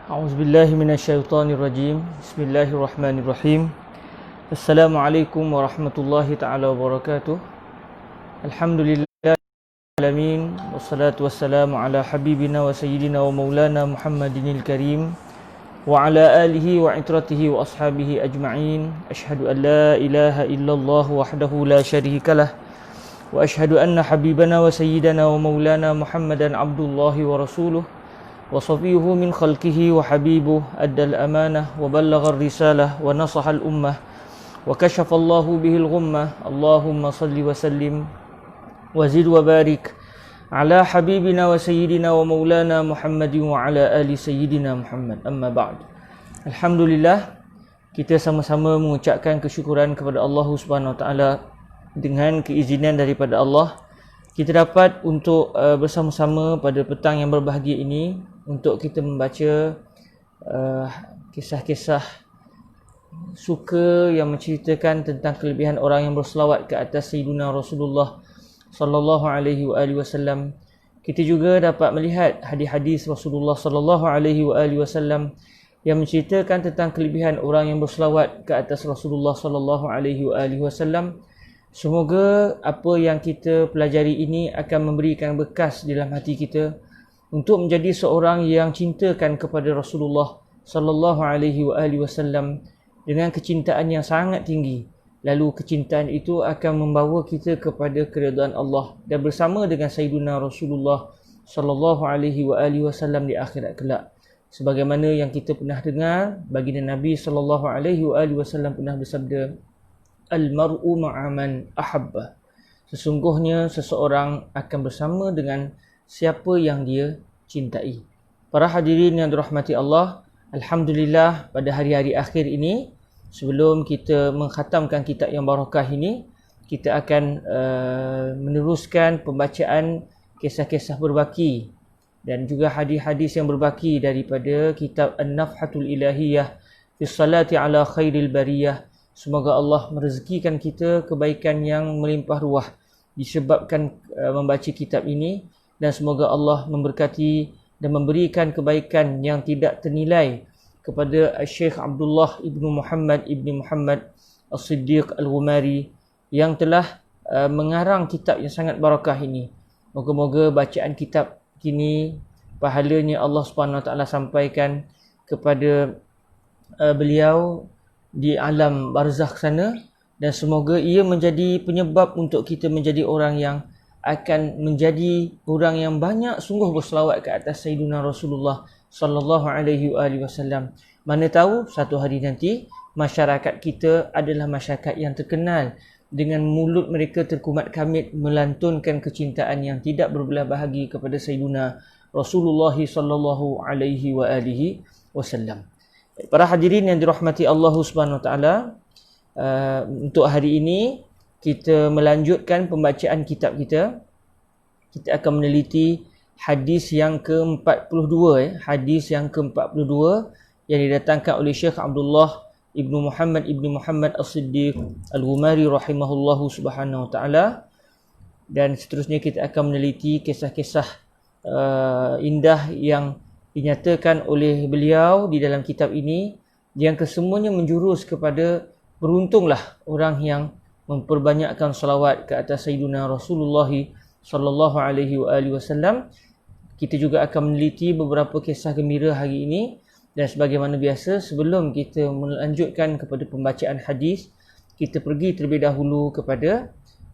أعوذ بالله من الشيطان الرجيم. بسم الله الرحمن الرحيم. السلام عليكم ورحمة الله تعالى وبركاته. الحمد لله العالمين والصلاة والسلام على حبيبنا وسيدنا ومولانا محمد الكريم وعلى آله وعترته وأصحابه أجمعين. أشهد أن لا إله إلا الله وحده لا شريك له وأشهد أن حبيبنا وسيدنا ومولانا محمدا عبد الله ورسوله وصفيه من خلقه وحبيبه أدى الأمانة وبلغ الرسالة ونصح الأمة وكشف الله به الغمة. اللهم صل وسلم وزد وبارك على حبيبنا وسيدنا ومولانا محمد وعلى آل سيدنا محمد. أما بعد. Alhamdulillah, kita sama-sama mengucapkan kesyukuran kepada Allah Subhanahu Wa Taala. Dengan keizinan daripada Allah, kita dapat untuk bersama-sama pada petang yang berbahagia ini untuk kita membaca kisah-kisah suka yang menceritakan tentang kelebihan orang yang berselawat ke atas Sayyidina Rasulullah sallallahu alaihi wasallam. Kita juga dapat melihat hadis-hadis Rasulullah sallallahu alaihi wasallam yang menceritakan tentang kelebihan orang yang berselawat ke atas Rasulullah sallallahu alaihi wasallam. Semoga apa yang kita pelajari ini akan memberikan bekas dalam hati kita untuk menjadi seorang yang cintakan kepada Rasulullah sallallahu alaihi wasallam dengan kecintaan yang sangat tinggi. Lalu kecintaan itu akan membawa kita kepada keridaan Allah dan bersama dengan Sayyidina Rasulullah sallallahu alaihi wasallam di akhirat kelak. Sebagaimana yang kita pernah dengar, baginda Nabi sallallahu alaihi wasallam pernah bersabda, Al-mar'u ma'aman ahabba. Sesungguhnya seseorang akan bersama dengan siapa yang dia cintai. Para hadirin yang dirahmati Allah, alhamdulillah pada hari-hari akhir ini, sebelum kita mengkhatamkan kitab yang barakah ini, kita akan meneruskan pembacaan kisah-kisah berbaki dan juga hadis-hadis yang berbaki daripada kitab An-Nafhatul Ilahiyah fi Salati ala Khairil Bariyah. Semoga Allah merezekikan kita kebaikan yang melimpah ruah disebabkan membaca kitab ini, dan semoga Allah memberkati dan memberikan kebaikan yang tidak ternilai kepada Syekh Abdullah ibnu Muhammad As-Siddiq Al-Ghumari yang telah mengarang kitab yang sangat barakah ini. Moga-moga bacaan kitab ini pahalanya Allah Subhanahu Wa Taala sampaikan kepada beliau di alam barzakh sana, dan semoga ia menjadi penyebab untuk kita menjadi orang yang akan menjadi orang yang banyak sungguh berselawat ke atas Sayyidina Rasulullah sallallahu alaihi wasallam. Mana tahu satu hari nanti masyarakat kita adalah masyarakat yang terkenal dengan mulut mereka terkumat kamit melantunkan kecintaan yang tidak berbelah bahagi kepada Sayyidina Rasulullah sallallahu alaihi wasallam. Para hadirin yang dirahmati Allah Subhanahu Wa Taala, untuk hari ini kita melanjutkan pembacaan kitab kita. Kita akan meneliti hadis yang ke-42, hadis yang ke-42 yang didatangkan oleh Syekh Abdullah ibnu Muhammad As-Siddiq Al-Ghumari rahimahullahu subhanahu wa ta'ala. Dan seterusnya kita akan meneliti kisah-kisah indah yang dinyatakan oleh beliau di dalam kitab ini, yang kesemuanya menjurus kepada beruntunglah orang yang memperbanyakkan salawat ke atas Sayyidina Rasulullah sallallahu alaihi wasallam. Kita juga akan meneliti beberapa kisah gembira hari ini, dan sebagaimana biasa sebelum kita melanjutkan kepada pembacaan hadis, kita pergi terlebih dahulu kepada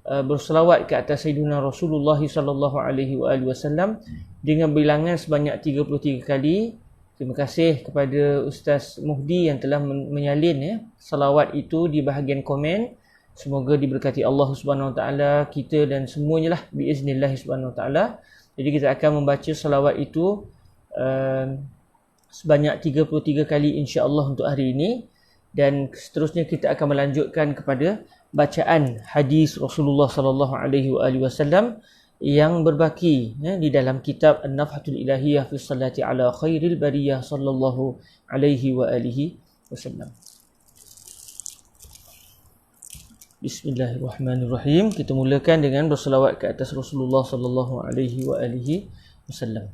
berselawat ke atas Sayyidina Rasulullah sallallahu alaihi wasallam dengan bilangan sebanyak 33 kali. Terima kasih kepada Ustaz Muhdi yang telah menyalin salawat itu di bahagian komen. Semoga diberkati Allah Subhanahu Wa Taala, kita dan semuanya lah biiznillah Subhanahu Wa Taala. Jadi kita akan membaca salawat itu sebanyak 33 kali insya-Allah untuk hari ini, dan seterusnya kita akan melanjutkan kepada bacaan hadis Rasulullah sallallahu alaihi wasallam yang berbaki di dalam kitab An-Nafhatul Ilahiyah fi Salati ala Khairil Bariyah sallallahu alaihi wasallam. Bismillahirrahmanirrahim. Kita mulakan dengan berselawat ke atas Rasulullah sallallahu alaihi wasallam.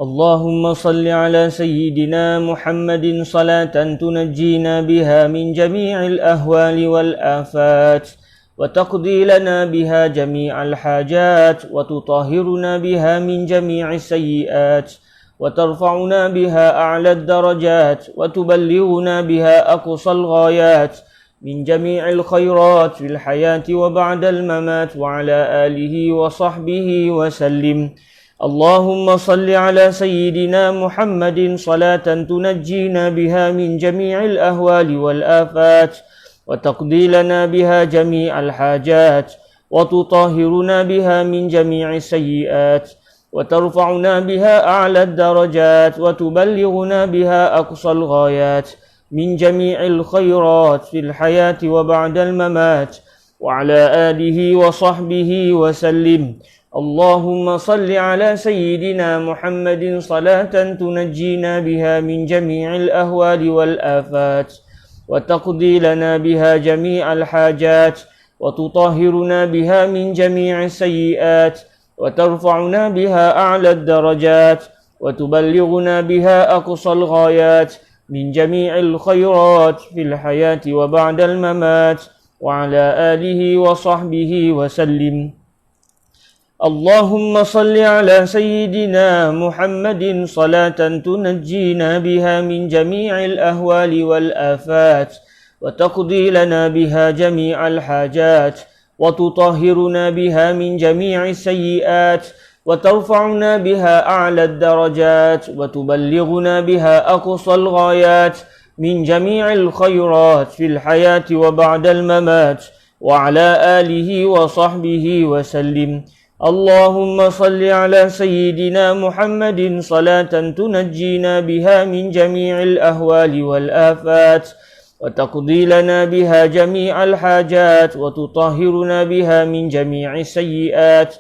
اللهم صل على سيدنا محمد صلاة تنجينا بها من جميع الأهوال والآفات وتقضي لنا بها جميع الحاجات وتطهرنا بها من جميع السيئات وترفعنا بها أعلى الدرجات وتبلغنا بها أقصى الغايات من جميع الخيرات في الحياة وبعد الممات وعلى آله وصحبه وسلم. اللهم صل على سيدنا محمد صلاة تنجينا بها من جميع الأهوال والآفات وتقضي لنا بها جميع الحاجات وتطهرنا بها من جميع السيئات وترفعنا بها أعلى الدرجات وتبلغنا بها أقصى الغايات من جميع الخيرات في الحياة وبعد الممات وعلى آله وصحبه وسلم. اللهم صل على سيدنا محمد صلاة تنجينا بها من جميع الأهوال والآفات وتقضي لنا بها جميع الحاجات وتطهرنا بها من جميع السيئات وترفعنا بها أعلى الدرجات وتبلغنا بها أقصى الغايات من جميع الخيرات في الحياة وبعد الممات وعلى آله وصحبه وسلم. اللهم صل على سيدنا محمد صلاة تنجينا بها من جميع الأهوال والآفات وتقضي لنا بها جميع الحاجات وتطهرنا بها من جميع السيئات وترفعنا بها أعلى الدرجات وتبلغنا بها أقصى الغايات من جميع الخيرات في الحياة وبعد الممات وعلى آله وصحبه وسلم. اللهم صل على سيدنا محمد صلاة تنجينا بها من جميع الأهوال والآفات وتقضي لنا بها جميع الحاجات وتطهرنا بها من جميع السيئات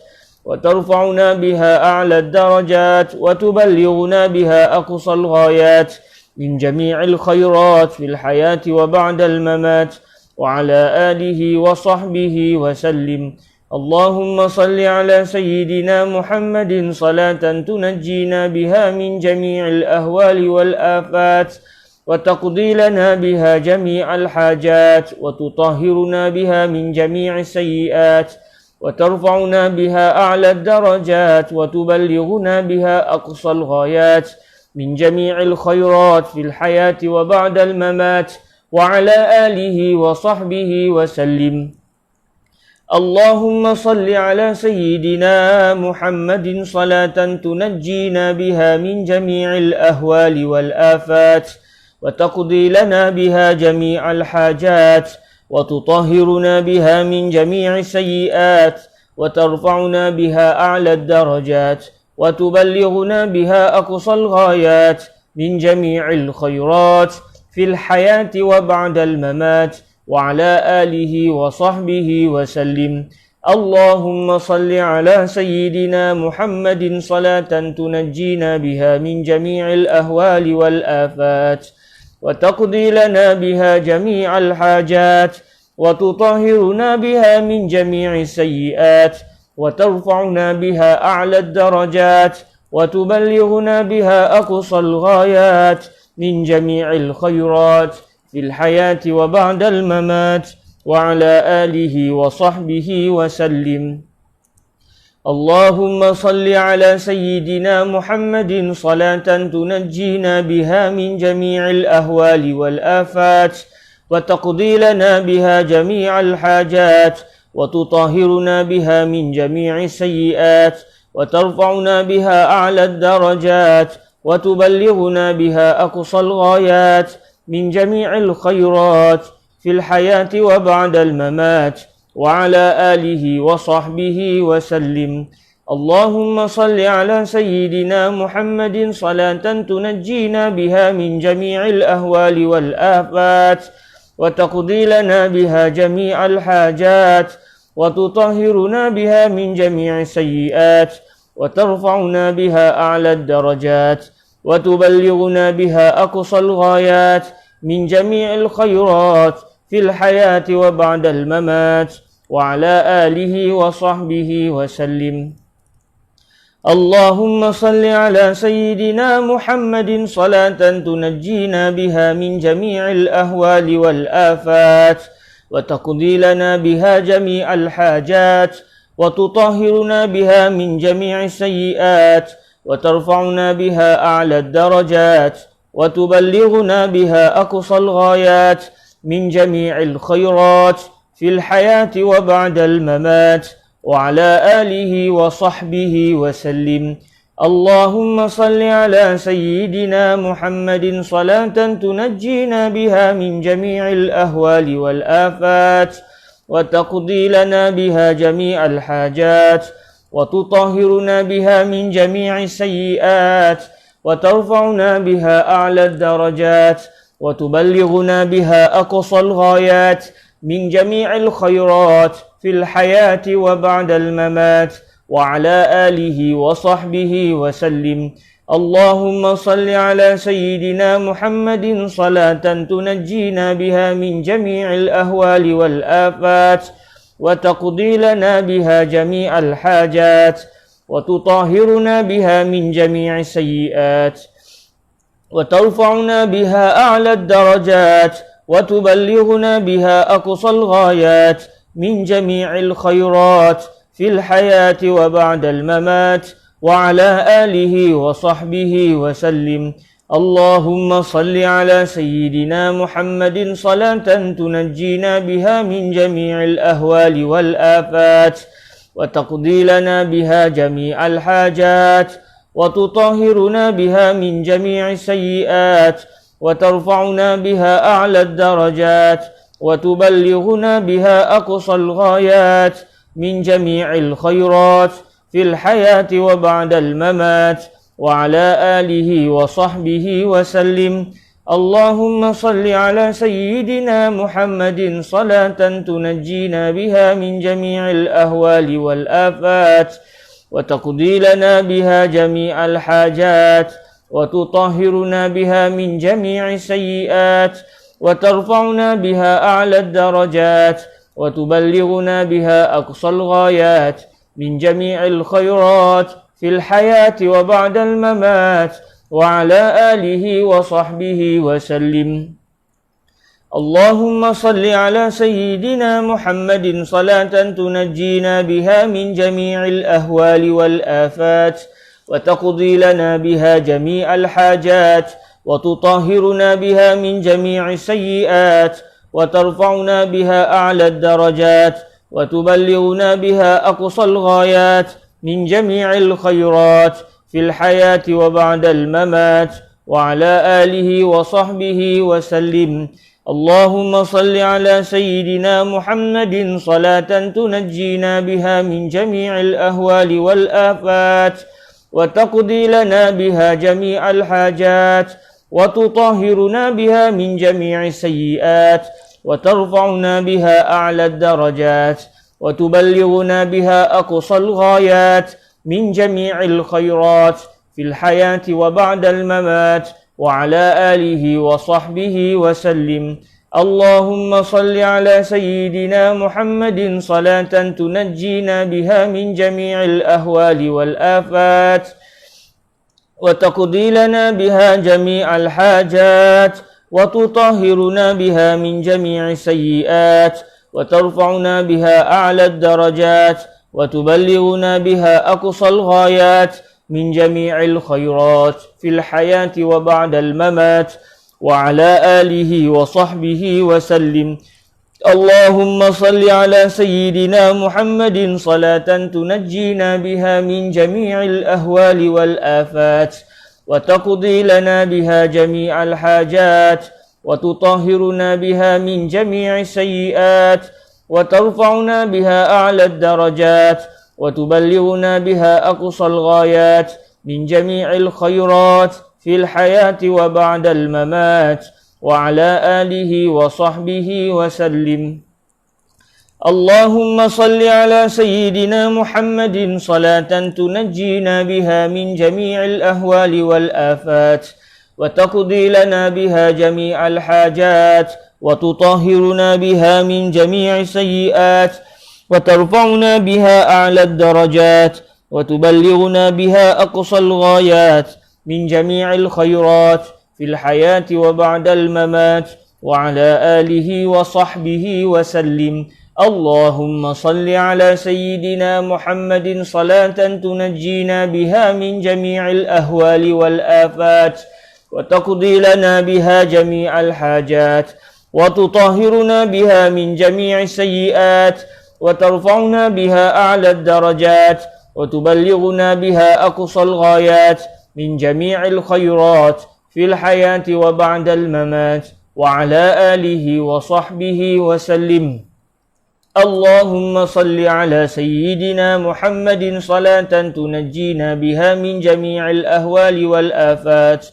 وترفعنا بها أعلى الدرجات وتبلغنا بها أقصى الغايات من جميع الخيرات في الحياة وبعد الممات وعلى آله وصحبه وسلم. اللهم صل على سيدنا محمد صلاة تنجينا بها من جميع الأهوال والآفات وتقضي لنا بها جميع الحاجات وتطهرنا بها من جميع السيئات وترفعنا بها أعلى الدرجات وتبلغنا بها أقصى الغايات من جميع الخيرات في الحياة وبعد الممات وعلى آله وصحبه وسلم. اللهم صل على سيدنا محمد صلاة تنجينا بها من جميع الأهوال والآفات وتقضي لنا بها جميع الحاجات وتطهرنا بها من جميع السيئات وترفعنا بها أعلى الدرجات وتبلغنا بها أقصى الغايات من جميع الخيرات في الحياة وبعد الممات وعلى آله وصحبه وسلم. اللهم صل على سيدنا محمد صلاة تنجينا بها من جميع الأهوال والآفات وتقضي لنا بها جميع الحاجات وتطهرنا بها من جميع السيئات وترفعنا بها أعلى الدرجات وتبلغنا بها أقصى الغايات من جميع الخيرات في الحياة وبعد الممات وعلى آله وصحبه وسلم. اللهم صل على سيدنا محمد صلاة تنجينا بها من جميع الأهوال والآفات وتقضي لنا بها جميع الحاجات وتطهرنا بها من جميع السيئات وترفعنا بها أعلى الدرجات وتبلغنا بها أقصى الغايات من جميع الخيرات في الحياة وبعد الممات وعلى آله وصحبه وسلم. اللهم صل على سيدنا محمد صلاة تنجينا بها من جميع الأهوال والآفات وتقضي لنا بها جميع الحاجات وتطهرنا بها من جميع السيئات وترفعنا بها أعلى الدرجات وتبلغنا بها أقصى الغايات من جميع الخيرات في الحياة وبعد الممات وعلى آله وصحبه وسلم. اللهم صل على سيدنا محمد صلاة تنجينا بها من جميع الأهوال والآفات وتقضي لنا بها جميع الحاجات وتطهرنا بها من جميع السيئات وترفعنا بها أعلى الدرجات وتبلغنا بها أقصى الغايات من جميع الخيرات في الحياة وبعد الممات وعلى آله وصحبه وسلم. اللهم صل على سيدنا محمد صلاة تنجينا بها من جميع الأهوال والآفات وتقضي لنا بها جميع الحاجات وتطهرنا بها من جميع السيئات وترفعنا بها أعلى الدرجات وتبلغنا بها أقصى الغايات من جميع الخيرات في الحياة وبعد الممات وعلى آله وصحبه وسلم. اللهم صل على سيدنا محمد صلاة تنجينا بها من جميع الأهوال والآفات وتقضي لنا بها جميع الحاجات وتطهرنا بها من جميع السيئات وترفعنا بها أعلى الدرجات وتبلغنا بها أقصى الغايات من جميع الخيرات في الحياة وبعد الممات وعلى آله وصحبه وسلم. اللهم صل على سيدنا محمد صلاة تنجينا بها من جميع الأهوال والآفات وتقضي لنا بها جميع الحاجات وتطهرنا بها من جميع السيئات وترفعنا بها أعلى الدرجات وتبلغنا بها أقصى الغايات من جميع الخيرات في الحياة وبعد الممات وعلى آله وصحبه وسلم. اللهم صل على سيدنا محمد صلاة تنجينا بها من جميع الأهوال والآفات وتقضي لنا بها جميع الحاجات وتطهرنا بها من جميع السيئات وترفعنا بها أعلى الدرجات وتبلغنا بها أقصى الغايات من جميع الخيرات في الحياة وبعد الممات وعلى آله وصحبه وسلم. اللهم صل على سيدنا محمد صلاة تنجينا بها من جميع الأهوال والآفات وتقضي لنا بها جميع الحاجات وتطهرنا بها من جميع السيئات وترفعنا بها أعلى الدرجات وتبلغنا بها أقصى الغايات من جميع الخيرات في الحياة وبعد الممات وعلى آله وصحبه وسلم. اللهم صل على سيدنا محمد صلاة تنجينا بها من جميع الأهوال والآفات وتقضي لنا بها جميع الحاجات وتطهرنا بها من جميع السيئات وترفعنا بها أعلى الدرجات وتبلغنا بها أقصى الغايات من جميع الخيرات في الحياة وبعد الممات وعلى آله وصحبه وسلم. اللهم صل على سيدنا محمد صلاة تنجينا بها من جميع الأهوال والآفات وتقضي لنا بها جميع الحاجات وتطهرنا بها من جميع السيئات وترفعنا بها أعلى الدرجات وتبلغنا بها أقصى الغايات من جميع الخيرات في الحياة وبعد الممات وعلى آله وصحبه وسلم. اللهم صل على سيدنا محمد صلاة تنجينا بها من جميع الأهوال والآفات وتقضي لنا بها جميع الحاجات وتطهرنا بها من جميع السيئات وترفعنا بها أعلى الدرجات وتبلغنا بها أقصى الغايات من جميع الخيرات في الحياة وبعد الممات وعلى آله وصحبه وسلم. اللهم صل على سيدنا محمد صلاة تنجينا بها من جميع الأهوال والآفات وتقضي لنا بها جميع الحاجات وتطهرنا بها من جميع السيئات وترفعنا بها أعلى الدرجات وتبلغنا بها أقصى الغايات من جميع الخيرات في الحياة وبعد الممات وعلى آله وصحبه وسلم. اللهم صل على سيدنا محمد صلاة تنجينا بها من جميع الأهوال والآفات وتقضي لنا بها جميع الحاجات وتطهرنا بها من جميع السيئات وترفعنا بها أعلى الدرجات وتبلغنا بها أقصى الغايات من جميع الخيرات في الحياة وبعد الممات وعلى آله وصحبه وسلم. اللهم صل على سيدنا محمد صلاة تنجينا بها من جميع الأهوال والآفات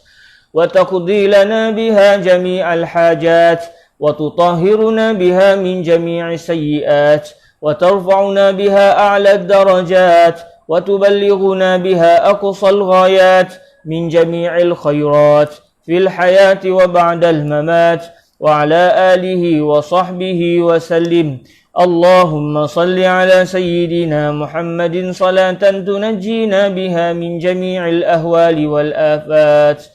وتقضي لنا بها جميع الحاجات وتطهرنا بها من جميع السيئات وترفعنا بها أعلى الدرجات وتبلغنا بها أقصى الغايات من جميع الخيرات في الحياة وبعد الممات وعلى آله وصحبه وسلم. اللهم صل على سيدنا محمد صلاة تنجينا بها من جميع الأهوال والآفات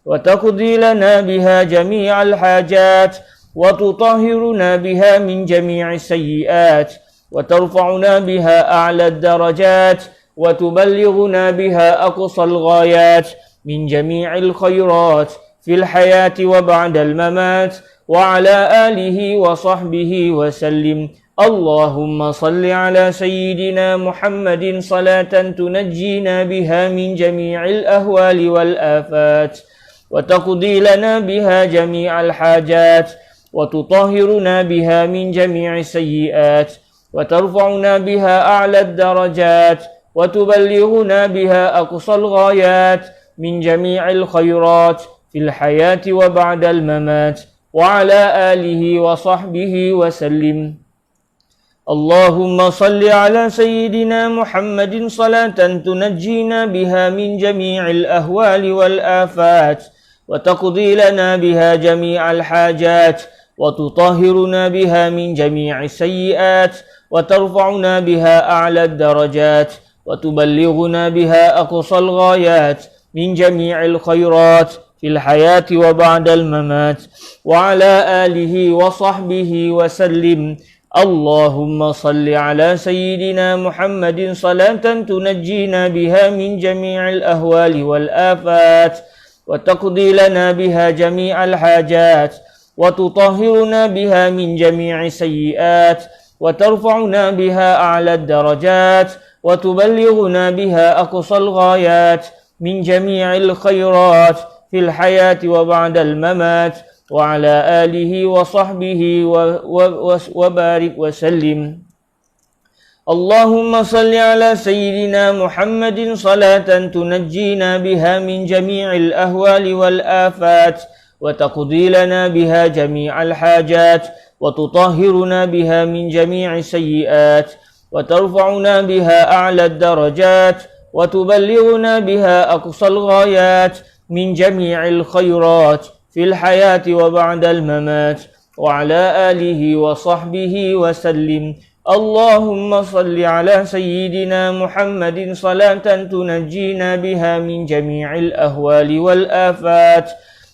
وتقضي لنا بها جميع الحاجات وتطهرنا بها من جميع السيئات وترفعنا بها أعلى الدرجات وتبلغنا بها أقصى الغايات من جميع الخيرات في الحياة وبعد الممات وعلى آله وصحبه وسلم. اللهم صل على سيدنا محمد صلاة تنجينا بها من جميع الأهوال والآفات وتقضي لنا بها جميع الحاجات وتطهرنا بها من جميع السيئات وترفعنا بها أعلى الدرجات وتبلغنا بها أقصى الغايات من جميع الخيرات في الحياة وبعد الممات وعلى آله وصحبه وسلم. اللهم صل على سيدنا محمد صلاة تنجينا بها من جميع الأهوال والآفات وتقضي لنا بها جميع الحاجات وتطهرنا بها من جميع السيئات وترفعنا بها أعلى الدرجات وتبلغنا بها أقصى الغايات من جميع الخيرات في الحياة وبعد الممات وعلى آله وصحبه وسلم. اللهم صل على سيدنا محمد صلاة تنجينا بها من جميع الأهوال والآفات وتقضي لنا بها جميع الحاجات وتطهرنا بها من جميع السيئات وترفعنا بها أعلى الدرجات وتبلغنا بها أقصى الغايات من جميع الخيرات في الحياة وبعد الممات وعلى آله وصحبه وبارك وسلم. اللهم صل على سيدنا محمد صلاة تنجينا بها من جميع الأهوال والآفات وتقضي لنا بها جميع الحاجات وتطهرنا بها من جميع السيئات وترفعنا بها أعلى الدرجات وتبلغنا بها أقصى الغايات من جميع الخيرات في الحياة وبعد الممات وعلى آله وصحبه وسلم. اللهم صل على سيدنا محمد صلاة تنجينا بها من جميع الأهوال والآفات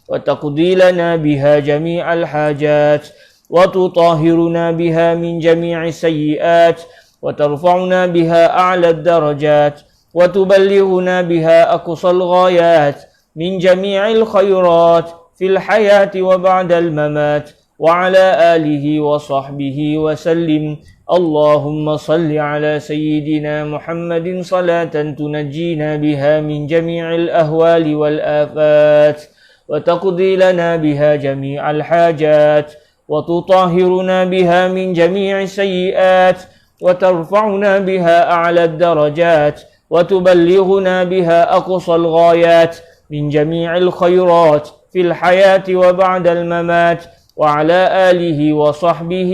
وتقضي لنا بها جميع الحاجات وتطهرنا بها من جميع السيئات وترفعنا بها أعلى الدرجات وتبلغنا بها أقصى الغايات من جميع الخيرات في الحياة وبعد الممات وعلى آله وصحبه وسلم. اللهم صل على سيدنا محمد صلاة تنجينا بها من جميع الأهوال والآفات وتقضي لنا بها جميع الحاجات وتطهرنا بها من جميع السيئات وترفعنا بها أعلى الدرجات وتبلغنا بها أقصى الغايات من جميع الخيرات في الحياة وبعد الممات وعلى آله وصحبه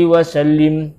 وسلم.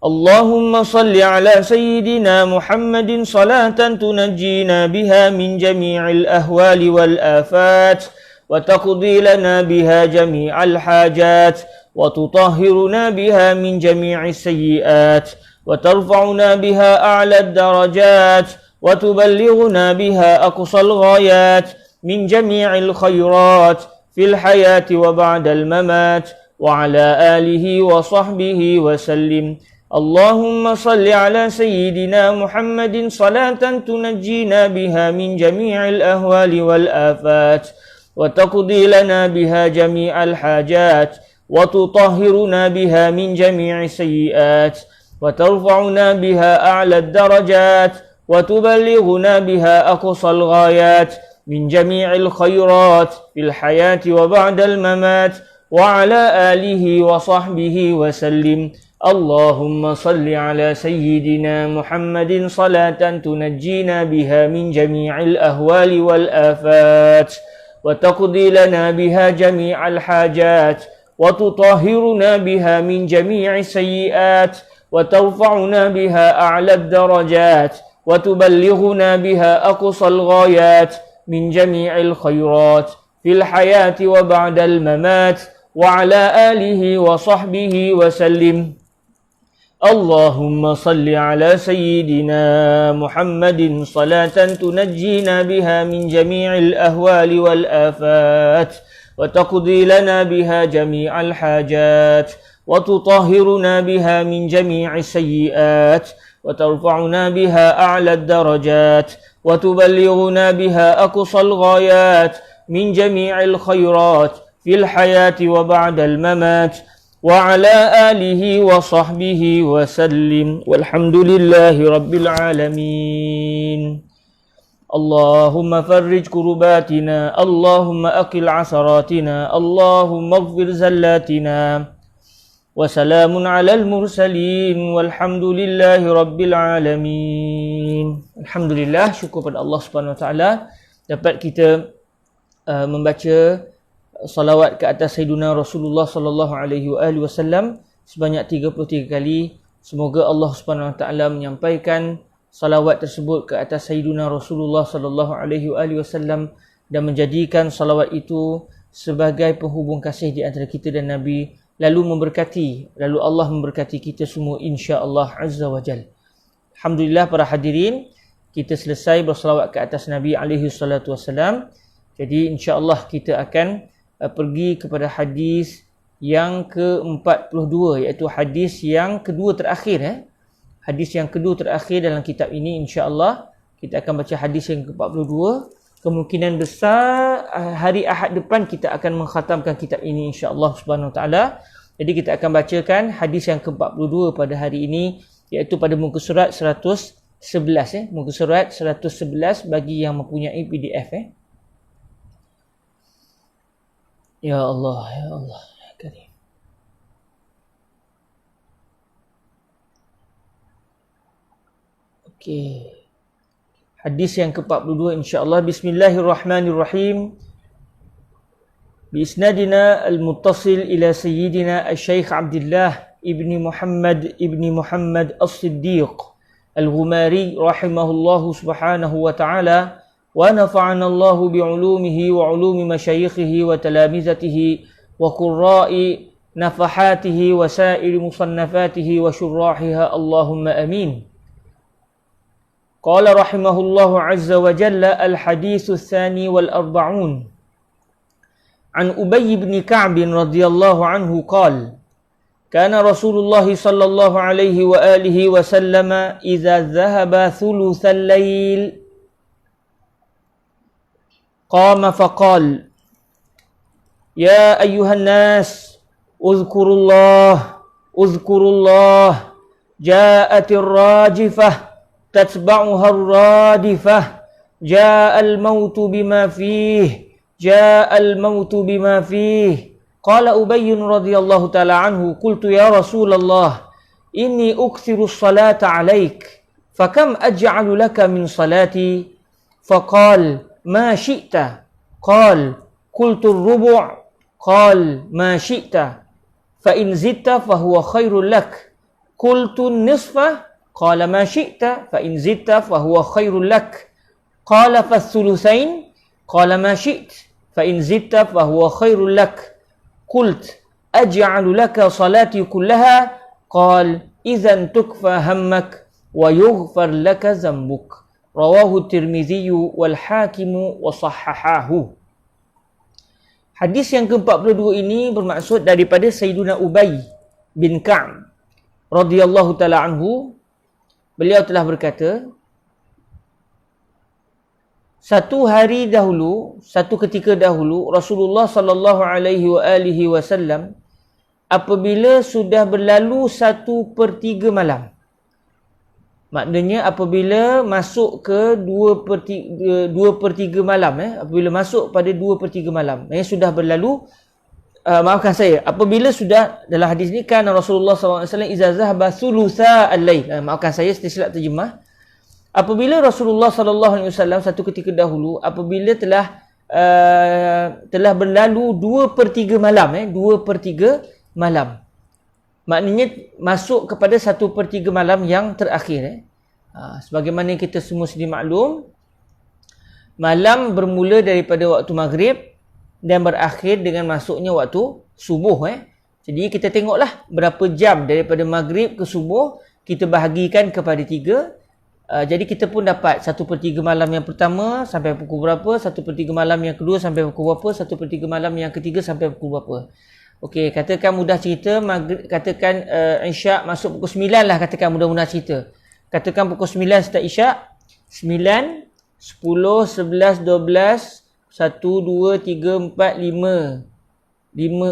اللهم صل على سيدنا محمد صلاة تنجينا بها من جميع الأهوال والآفات وتقضي لنا بها جميع الحاجات وتطهرنا بها من جميع السيئات وترفعنا بها أعلى الدرجات وتبلغنا بها أقصى الغايات من جميع الخيرات في الحياة وبعد الممات وعلى آله وصحبه وسلم. اللهم صل على سيدنا محمد صلاة تنجينا بها من جميع الأهوال والآفات وتقضي لنا بها جميع الحاجات وتطهرنا بها من جميع السيئات وترفعنا بها أعلى الدرجات وتبلغنا بها أقصى الغايات من جميع الخيرات في الحياة وبعد الممات وعلى آله وصحبه وسلم. اللهم صل على سيدنا محمد صلاة تنجينا بها من جميع الأهوال والآفات وتقضي لنا بها جميع الحاجات وتطهرنا بها من جميع السيئات وترفعنا بها أعلى الدرجات وتبلغنا بها أقصى الغايات من جميع الخيرات في الحياة وبعد الممات وعلى آله وصحبه وسلم. اللهم صل على سيدنا محمد صلاة تنجينا بها من جميع الأهوال والآفات وتقضي لنا بها جميع الحاجات وتطهرنا بها من جميع السيئات وترفعنا بها أعلى الدرجات وتبلغنا بها أقصى الغايات من جميع الخيرات في الحياة وبعد الممات وعلى آله وصحبه وسلم. والحمد لله رب العالمين. اللهم فرج كرباتنا، اللهم أقل عثراتنا، اللهم اغفر زلاتنا. وسلام على المرسلين والحمد لله رب العالمين. Alhamdulillah, syukur pada Allah Subhanahu Wa Taala dapat kita membaca salawat ke atas Sayyidina Rasulullah sallallahu alaihi wasallam sebanyak 33 kali. Semoga Allah Subhanahu Wa Taala menyampaikan salawat tersebut ke atas Sayyidina Rasulullah sallallahu alaihi wasallam dan menjadikan salawat itu sebagai penghubung kasih di antara kita dan Nabi, lalu Allah memberkati kita semua insya-Allah azza wa jal. Alhamdulillah para hadirin, kita selesai bersalawat ke atas Nabi alaihi salatu wasalam. Jadi insya-Allah kita akan pergi kepada hadis yang ke-42, iaitu hadis yang kedua terakhir. Hadis yang kedua terakhir dalam kitab ini insya-Allah. Kita akan baca hadis yang ke-42. Kemungkinan besar hari Ahad depan kita akan mengkhatamkan kitab ini insya-Allah Subhanahu Wa Taala. Jadi kita akan bacakan hadis yang ke-42 pada hari ini, iaitu pada muka surat 111 muka surat 111 bagi yang mempunyai PDF. Ya Allah, ya Allah, ya Karim. Okey. Hadis yang ke-42 insya-Allah. Bismillahirrahmanirrahim. بإسنادنا المتصل إلى سيدنا الشيخ عبد الله ابن محمد الصديق الغماري رحمه الله سبحانه وتعالى ونفعنا الله بعلومه وعلوم مشايخه وتلامذته وقراء نفحاته وسائر مصنفاته وشراحها اللهم آمين. قال رحمه الله عز وجل: الحديث الثاني والأربعون عن أبي بن كعب رضي الله عنه قال: كان رسول الله صلى الله عليه وآله وسلم إذا ذهب ثلث الليل قام فقال: يا أيها الناس اذكروا الله جاءت الراجفة تتبعها الرادفة جاء الموت بما فيه قال أبي رضي الله تعالى عنه: قلت يا رسول الله إني أكثر الصلاة عليك فكم أجعل لك من صلاتي؟ فقال: ما شئت. قال: قلت الربع. قال: ما شئت. فإن زدت فهو خير لك. قلت النصف. قال: ما شئت. فإن زدت فهو خير لك. قال: فالثلثين. قال: ما شئت. فإن زدت فهو خير لك. قلت: أجعل لك صلاتي كلها؟ قال: idzan tukfa hammak wa yughfar laka zambuk. Rawahu Tirmizi wal Hakim wa sahhahahu. Hadis yang ke-42 ini bermaksud daripada Sayyiduna Ubay bin Ka'b radhiyallahu taala anhu. Beliau telah berkata, satu ketika dahulu Rasulullah sallallahu alaihi wasallam apabila sudah berlalu 1/3 malam. Maknanya apabila masuk ke 2/3 malam, apabila masuk pada 2/3 malam, sudah berlalu, maafkan saya, apabila sudah, dalam hadis ni kan Rasulullah SAW iza zahaba thulutha al-lail, maafkan saya tersilap terjemah. Apabila Rasulullah SAW satu ketika dahulu, apabila telah berlalu 2/3 malam, 2/3 malam, maknanya masuk kepada 1/3 malam yang terakhir. Sebagaimana kita semua sedia maklum, malam bermula daripada waktu maghrib dan berakhir dengan masuknya waktu subuh. Jadi kita tengoklah berapa jam daripada maghrib ke subuh, kita bahagikan kepada 3. Jadi kita pun dapat 1/3 malam yang pertama sampai pukul berapa, 1/3 malam yang kedua sampai pukul berapa, 1/3 malam yang ketiga sampai pukul berapa. Okey, katakan mudah cerita, katakan Isyak masuk pukul 9 lah, katakan mudah-mudah cerita. Katakan pukul 9 start Isyak, 9, 10, 11, 12, 1, 2, 3, 4, 5,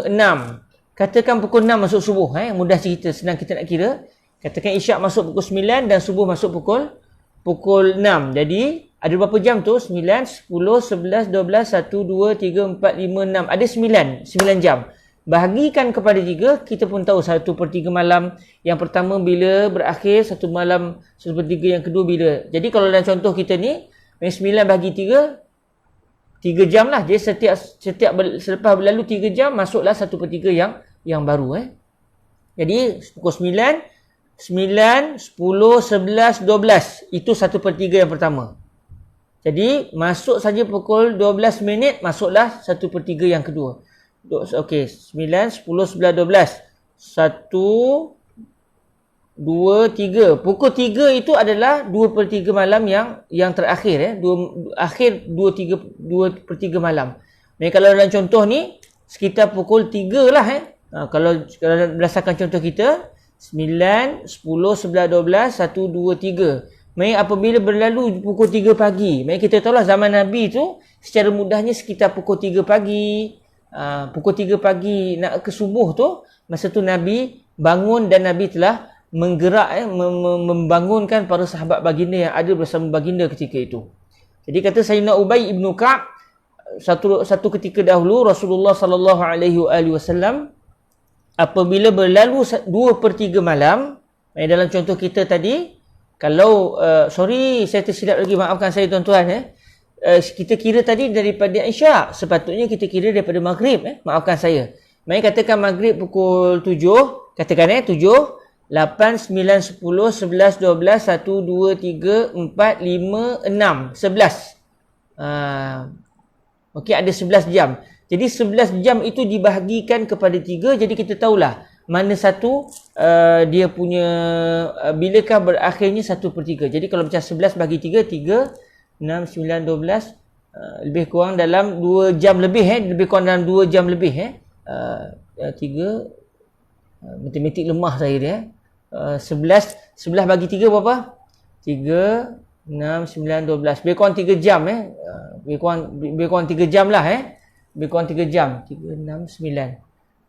6. Katakan pukul 6 masuk subuh. Mudah cerita, senang kita nak kira. Katakan Isyak masuk pukul 9 dan subuh masuk pukul 6. Jadi, ada berapa jam tu? 9, 10, 11, 12, 1, 2, 3, 4, 5, 6. Ada 9 jam. Bahagikan kepada 3, kita pun tahu 1/3 malam yang pertama bila berakhir, 1/3 yang kedua bila. Jadi kalau dalam contoh kita ni, 9 bahagi 3 jam lah. Jadi setiap selepas berlalu 3 jam, masuklah 1/3 yang baru. Jadi pukul 9, 10, 11, 12. Itu 1/3 yang pertama. Jadi masuk saja pukul 12 minit, masuklah 1/3 yang kedua. Okey, 9, 10, 11, 12. 1, 2, 3. Pukul 3 itu adalah 2/3 malam yang terakhir. Akhir 2/3 malam. Kalau dalam contoh ni, sekitar pukul 3 lah. Kalau berdasarkan contoh kita, 9, 10, 11, 12, 1, 2, 3. Apabila berlalu pukul 3 pagi, kita tahulah zaman Nabi tu secara mudahnya sekitar pukul 3 pagi. Pukul 3 pagi nak ke subuh tu, masa tu Nabi bangun dan Nabi telah menggerak, membangunkan para sahabat baginda yang ada bersama baginda ketika itu. Jadi kata Sayyidina Ubay ibn Ka'b, satu ketika dahulu Rasulullah sallallahu alaihi wasallam apabila berlalu 2/3 malam, dalam contoh kita tadi, kalau saya tersilap lagi, maafkan saya tuan-tuan, kita kira tadi daripada Isyak, sepatutnya kita kira daripada maghrib. Maafkan saya. Katakan maghrib pukul 7, katakan 7, 8, 9, 10, 11, 12, 1, 2, 3, 4, 5, 6, 11. Okey, ada 11 jam. Jadi 11 jam itu dibahagikan kepada 3, jadi kita tahulah mana satu dia punya bilakah berakhirnya 1/3. Jadi kalau macam 11 bagi 3, 6, 9, 12, lebih kurang dalam 2 jam lebih. Lebih kurang dalam 2 jam lebih. 3, matematik lemah saya dia. 11 bagi 3 berapa? 3, 6, 9, 12. Lebih kurang 3 jam. Lebih kurang 3 jam lah. Lebih kurang 3 jam. 3, 6, 9.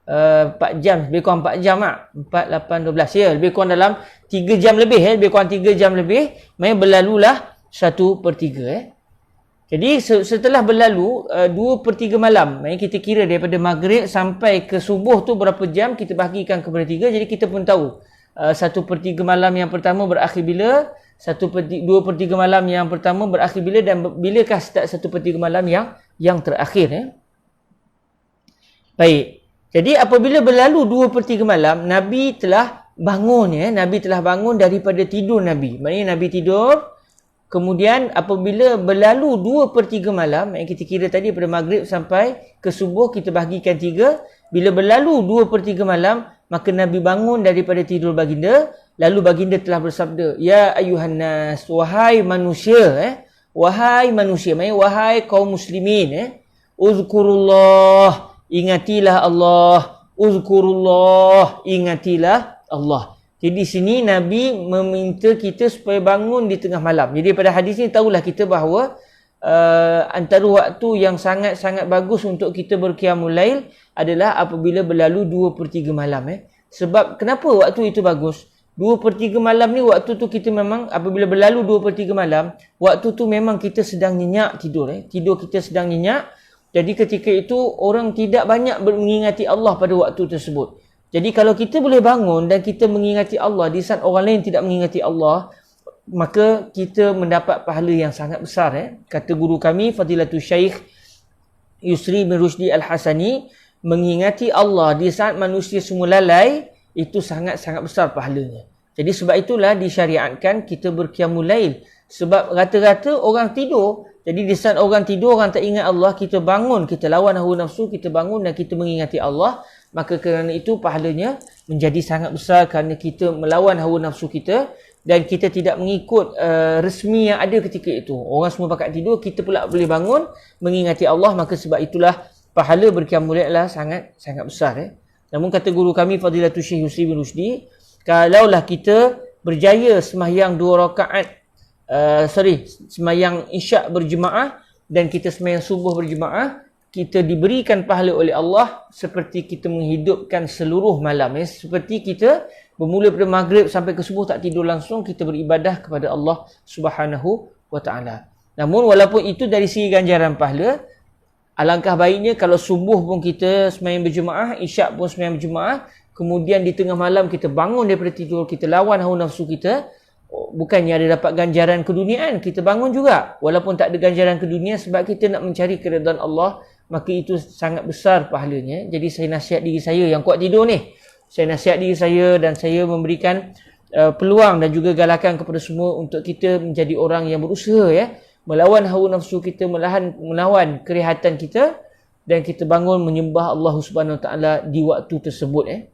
4 jam. Lebih kurang 4 jam lah. 4, 8, 12. Ya, lebih kurang dalam 3 jam lebih. Lebih kurang 3 jam lebih. Berlalulah 1/3. Jadi setelah berlalu 2/3 malam, kita kira daripada maghrib sampai ke subuh tu berapa jam, kita bahagikan kepada 3. Jadi kita pun tahu 1/3 malam yang pertama berakhir bila, 2/3 malam yang pertama berakhir bila, dan bilakah start 1/3 malam yang terakhir. Baik. Jadi apabila berlalu 2/3 malam, Nabi telah bangun. Nabi telah bangun daripada tidur Nabi. Maknanya Nabi tidur. Kemudian apabila berlalu 2/3 malam, kita kira tadi pada maghrib sampai ke subuh, kita bahagikan 3. Bila berlalu 2/3 malam, maka Nabi bangun daripada tidur baginda. Lalu baginda telah bersabda, ya ayuhan nas, wahai manusia, wahai manusia, maksudnya wahai kaum muslimin, uzkurullah, ingatilah Allah, uzkurullah, ingatilah Allah. Jadi di sini Nabi meminta kita supaya bangun di tengah malam. Jadi pada hadis ini tahulah kita bahawa antara waktu yang sangat-sangat bagus untuk kita berqiyamul lail adalah apabila berlalu 2/3 malam. Sebab kenapa waktu itu bagus? 2/3 malam ni waktu tu kita memang apabila berlalu 2/3 malam, waktu tu memang kita sedang nyenyak tidur. Tidur kita sedang nyenyak. Jadi ketika itu orang tidak banyak mengingati Allah pada waktu tersebut. Jadi kalau kita boleh bangun dan kita mengingati Allah di saat orang lain tidak mengingati Allah, maka kita mendapat pahala yang sangat besar. Kata guru kami, Fadilatul Syekh Yusri bin Rushdi Al-Hasani, mengingati Allah di saat manusia semua lalai, itu sangat-sangat besar pahalanya. Jadi sebab itulah disyariatkan kita berqiyamul lail. Sebab rata-rata orang tidur. Jadi di saat orang tidur, orang tak ingat Allah, kita bangun, kita lawan hawa nafsu, kita bangun dan kita mengingati Allah. Maka kerana itu pahalanya menjadi sangat besar kerana kita melawan hawa nafsu kita dan kita tidak mengikut resmi yang ada ketika itu. Orang semua pakat tidur, kita pula boleh bangun mengingati Allah, maka sebab itulah pahala berqiyamul lail adalah sangat besar. Namun kata guru kami Fadilatul Syekh Yusri bin Rushdi, kalaulah kita berjaya sembahyang 2 rakaat sembahyang isyak berjemaah dan kita sembahyang subuh berjemaah, kita diberikan pahala oleh Allah seperti kita menghidupkan seluruh malam. Seperti kita bermula pada maghrib sampai ke subuh tak tidur langsung, kita beribadah kepada Allah Subhanahu wa ta'ala. Namun walaupun itu dari segi ganjaran pahala, alangkah baiknya kalau subuh pun kita sembahyang berjemaah, isyak pun sembahyang berjemaah, kemudian di tengah malam kita bangun daripada tidur, kita lawan hawa nafsu kita. Bukannya ada dapat ganjaran keduniaan, kita bangun juga walaupun tak ada ganjaran kedunia sebab kita nak mencari keridhaan Allah, maka itu sangat besar pahalanya. Jadi saya nasihat diri saya yang kuat tidur ni, saya nasihat diri saya dan saya memberikan peluang dan juga galakan kepada semua untuk kita menjadi orang yang berusaha melawan hawa nafsu kita, melawan kerihatan kita dan kita bangun menyembah Allah Subhanahu Wa Taala di waktu tersebut.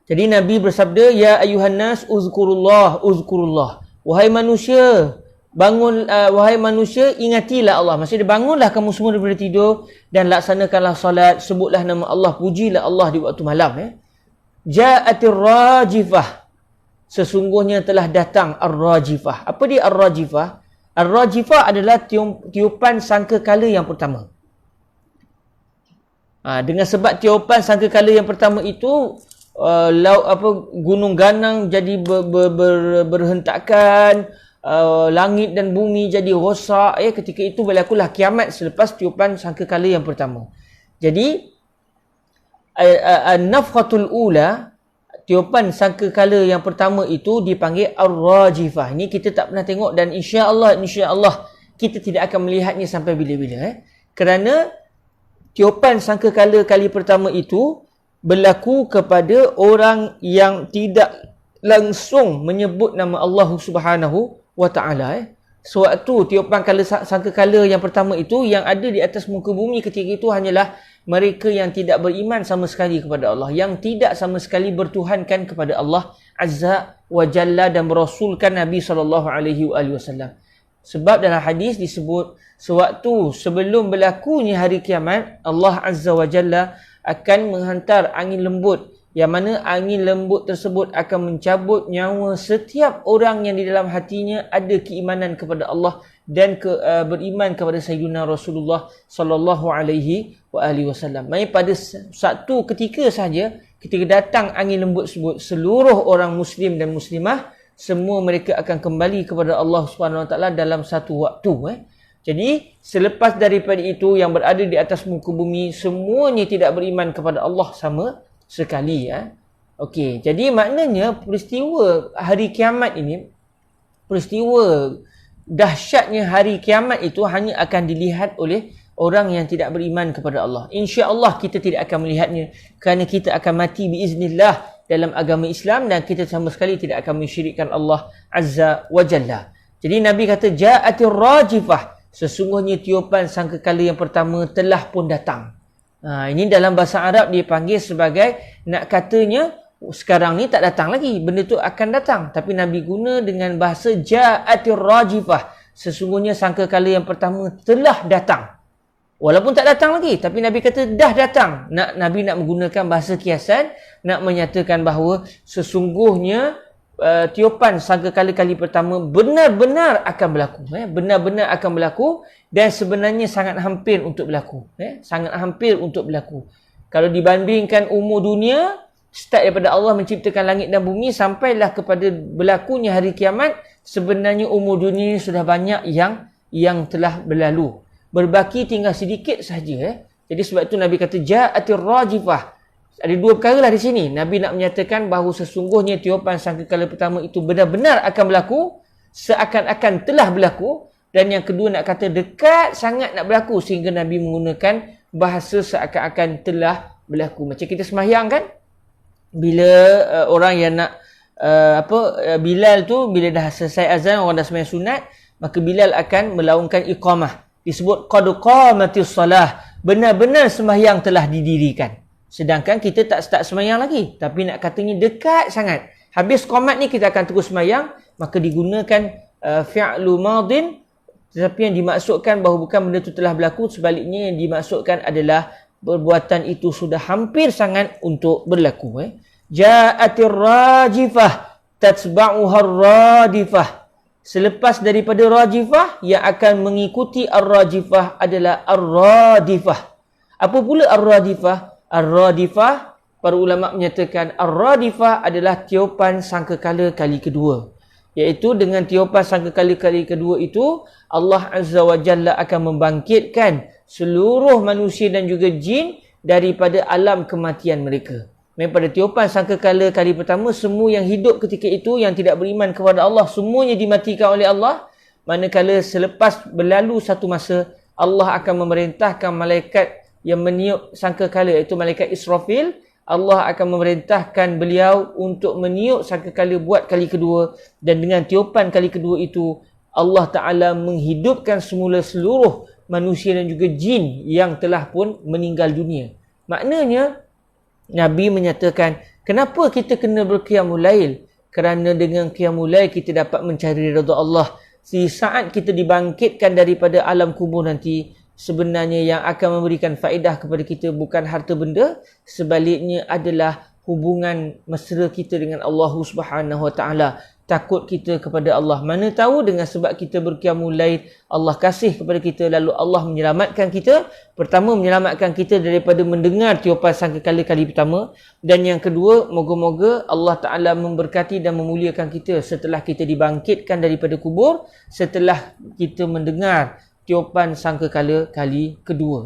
Jadi Nabi bersabda, ya ayuhan nas uzkurullah, uzkurullah. Wahai manusia, bangun, wahai manusia, ingatilah Allah. Maksudnya bangunlah kamu semua daripada tidur dan laksanakanlah salat, sebutlah nama Allah, pujilah Allah di waktu malam. Ja'atir rajifah. Sesungguhnya telah datang ar-rajifah. Apa dia ar-rajifah? Ar-rajifah adalah tiupan sangkakala yang pertama. Dengan sebab tiupan sangkakala yang pertama itu, gunung ganang jadi berhentakan, langit dan bumi jadi rosak. Ketika itu berlakulah kiamat selepas tiupan sangkakala yang pertama. Jadi an-nafkhatul ula, tiupan sangkakala yang pertama itu dipanggil ar-rajifah. Ini kita tak pernah tengok dan insya-Allah kita tidak akan melihatnya sampai bila-bila. Kerana tiupan sangkakala kali pertama itu berlaku kepada orang yang tidak langsung menyebut nama Allah Subhanahu wa ta'ala. Sewaktu tiupan sangkakala yang pertama itu, yang ada di atas muka bumi ketika itu hanyalah mereka yang tidak beriman sama sekali kepada Allah, yang tidak sama sekali bertuhankan kepada Allah Azza wa Jalla dan berasulkan Nabi SAW. Sebab dalam hadis disebut, sewaktu sebelum berlakunya hari kiamat, Allah Azza wa Jalla akan menghantar angin lembut, yang mana angin lembut tersebut akan mencabut nyawa setiap orang yang di dalam hatinya ada keimanan kepada Allah dan beriman kepada Sayyidina Rasulullah sallallahu alaihi wasallam. Maksudnya pada satu ketika saja ketika datang angin lembut tersebut, seluruh orang muslim dan muslimah semua mereka akan kembali kepada Allah Subhanahu wa taala dalam satu waktu. Jadi selepas daripada itu yang berada di atas muka bumi semuanya tidak beriman kepada Allah sama sekali. Okey, jadi maknanya peristiwa hari kiamat ini, peristiwa dahsyatnya hari kiamat itu hanya akan dilihat oleh orang yang tidak beriman kepada Allah. Insya-Allah kita tidak akan melihatnya kerana kita akan mati biiznillah dalam agama Islam dan kita sama sekali tidak akan mensyirikkan Allah Azza wa Jalla. Jadi Nabi kata ja'atir rajifah. Sesungguhnya tiupan sangkakala yang pertama telah pun datang. Ini dalam bahasa Arab dipanggil sebagai, nak katanya sekarang ni tak datang lagi, benda tu akan datang. Tapi Nabi guna dengan bahasa ja'atir rajifah, sesungguhnya sangkakala yang pertama telah datang. Walaupun tak datang lagi, tapi Nabi kata dah datang. Nabi nak menggunakan bahasa kiasan, nak menyatakan bahawa sesungguhnya tiupan sangkakala kali pertama benar-benar akan berlaku. Benar-benar akan berlaku dan sebenarnya sangat hampir untuk berlaku. Sangat hampir untuk berlaku. Kalau dibandingkan umur dunia, start daripada Allah menciptakan langit dan bumi sampailah kepada berlakunya hari kiamat, sebenarnya umur dunia sudah banyak yang telah berlalu. Berbaki tinggal sedikit sahaja. Jadi sebab itu Nabi kata ja'atir rajifah. Ada dua perkara lah di sini. Nabi nak menyatakan bahawa sesungguhnya tiupan sangkakala pertama itu benar-benar akan berlaku, seakan-akan telah berlaku. Dan yang kedua nak kata dekat sangat nak berlaku, sehingga Nabi menggunakan bahasa seakan-akan telah berlaku. Macam kita sembahyang kan? Bila orang yang nak Bilal tu bila dah selesai azan, orang dah sembahyang sunat, maka Bilal akan melaungkan iqamah. Disebut qad qamatis salah, benar-benar sembahyang telah didirikan. Sedangkan kita tak start sembahyang lagi, tapi nak katanya dekat sangat. Habis qamat ni kita akan terus sembahyang, maka digunakan fi'lu madin, tetapi yang dimaksudkan bahawa bukan benda itu telah berlaku, sebaliknya yang dimaksudkan adalah perbuatan itu sudah hampir sangat untuk berlaku. Ja'atir rajifah tatba'uha radifah. Selepas daripada rajifah, yang akan mengikuti ar-rajifah adalah ar-radifah. Apa pula ar-radifah? Ar-radifah, para ulama menyatakan ar-radifah adalah tiupan sangkakala kali kedua. Iaitu dengan tiupan sangkakala kali kedua itu, Allah Azza wa Jalla akan membangkitkan seluruh manusia dan juga jin daripada alam kematian mereka. Pada tiupan sangkakala kali pertama, semua yang hidup ketika itu yang tidak beriman kepada Allah, semuanya dimatikan oleh Allah. Manakala selepas berlalu satu masa, Allah akan memerintahkan malaikat yang meniup sangkakala, iaitu malaikat Israfil. Allah akan memerintahkan beliau untuk meniup sangkakala buat kali kedua, dan dengan tiupan kali kedua itu Allah Ta'ala menghidupkan semula seluruh manusia dan juga jin yang telah pun meninggal dunia. Maknanya Nabi menyatakan, kenapa kita kena berqiyamul lail? Kerana dengan qiyamul lail kita dapat mencari redha Allah. Di saat kita dibangkitkan daripada alam kubur nanti, sebenarnya yang akan memberikan faedah kepada kita bukan harta benda, sebaliknya adalah hubungan mesra kita dengan Allah Subhanahu Wa Taala. Takut kita kepada Allah. Mana tahu dengan sebab kita berqiyamul lail, Allah kasih kepada kita, lalu Allah menyelamatkan kita. Pertama, menyelamatkan kita daripada mendengar tiupan sangkakala kali pertama, dan yang kedua, moga-moga Allah Ta'ala memberkati dan memuliakan kita setelah kita dibangkitkan daripada kubur, setelah kita mendengar tiupan sangkakala kali kedua.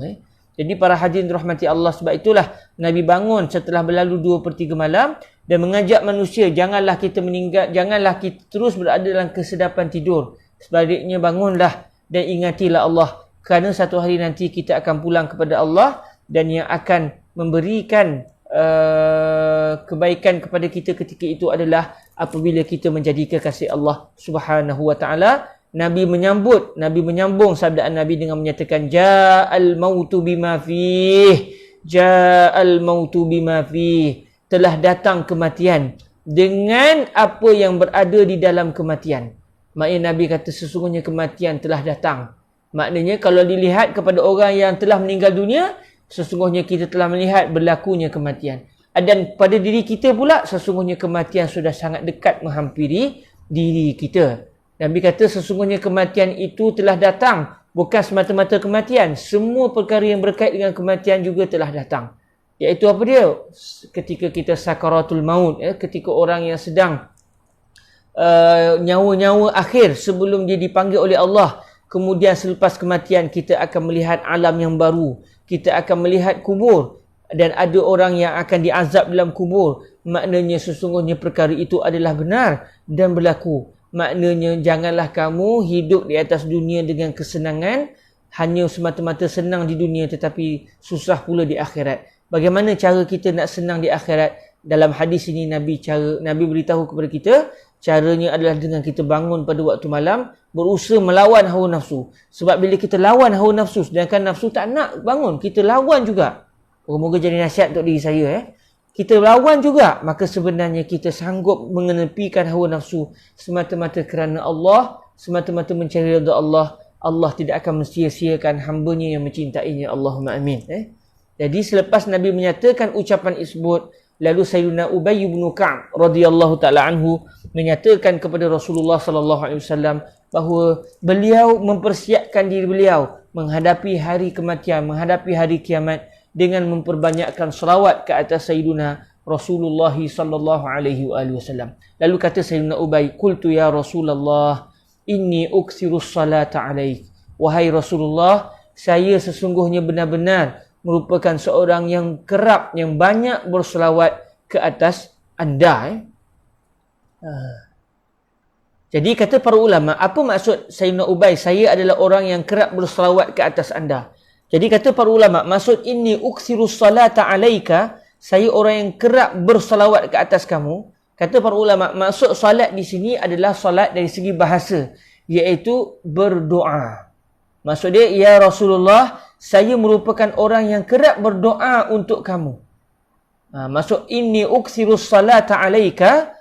Jadi para hadirin dirahmati Allah, sebab itulah Nabi bangun setelah berlalu 2/3 malam dan mengajak manusia, janganlah kita meninggal, janganlah kita terus berada dalam kesedapan tidur. Sebaliknya bangunlah dan ingatilah Allah, kerana satu hari nanti kita akan pulang kepada Allah, dan yang akan memberikan kebaikan kepada kita ketika itu adalah apabila kita menjadi kekasih Allah Subhanahu Wa Taala. Nabi menyambung sabdaan Nabi dengan menyatakan ja'al mautu bima fih, ja'al mautu bima fih, telah datang kematian dengan apa yang berada di dalam kematian. Maknanya Nabi kata sesungguhnya kematian telah datang. Maknanya kalau dilihat kepada orang yang telah meninggal dunia, sesungguhnya kita telah melihat berlakunya kematian. Dan pada diri kita pula, sesungguhnya kematian sudah sangat dekat menghampiri diri kita. Nabi kata sesungguhnya kematian itu telah datang. Bukan semata-mata kematian, semua perkara yang berkait dengan kematian juga telah datang. Iaitu apa dia? Ketika kita sakaratul maut, ketika orang yang sedang nyawa-nyawa akhir sebelum dia dipanggil oleh Allah. Kemudian selepas kematian kita akan melihat alam yang baru. Kita akan melihat kubur. Dan ada orang yang akan diazab dalam kubur. Maknanya sesungguhnya perkara itu adalah benar dan berlaku. Maknanya janganlah kamu hidup di atas dunia dengan kesenangan, hanya semata-mata senang di dunia tetapi susah pula di akhirat. Bagaimana cara kita nak senang di akhirat? Dalam hadis ini Nabi beritahu kepada kita, caranya adalah dengan kita bangun pada waktu malam, berusaha melawan hawa nafsu. Sebab bila kita lawan hawa nafsu, sedangkan nafsu tak nak bangun, kita lawan juga. Moga-moga jadi nasihat untuk diri saya. kita lawan juga, maka sebenarnya kita sanggup mengenepikan hawa nafsu semata-mata kerana Allah, semata-mata mencari redha Allah. Allah tidak akan mensia-siakan hamba-Nya yang mencintainya. Allahumma amin. Jadi selepas Nabi menyatakan ucapan tersebut, lalu Sayyidina Ubay bin Ka'ab radhiyallahu taala anhu menyatakan kepada Rasulullah sallallahu alaihi wasallam bahawa beliau mempersiapkan diri beliau menghadapi hari kematian, menghadapi hari kiamat dengan memperbanyakkan selawat ke atas Sayyidina Rasulullah sallallahu alaihi wasallam. Lalu kata Sayyidina Ubay, "Qultu ya Rasulullah, inni uksirus salata alaik." Wahai Rasulullah, saya sesungguhnya benar-benar merupakan seorang yang kerap, yang banyak berselawat ke atas anda. Jadi kata para ulama, apa maksud Sayyidina Ubay, saya adalah orang yang kerap berselawat ke atas anda? Jadi kata para ulama, maksud inni uksirus salata alaika, saya orang yang kerap berselawat ke atas kamu. Kata para ulama, maksud salat di sini adalah salat dari segi bahasa, iaitu berdoa. Maksud dia, ya Rasulullah, saya merupakan orang yang kerap berdoa untuk kamu. Maksud inni uksirus salata alaika,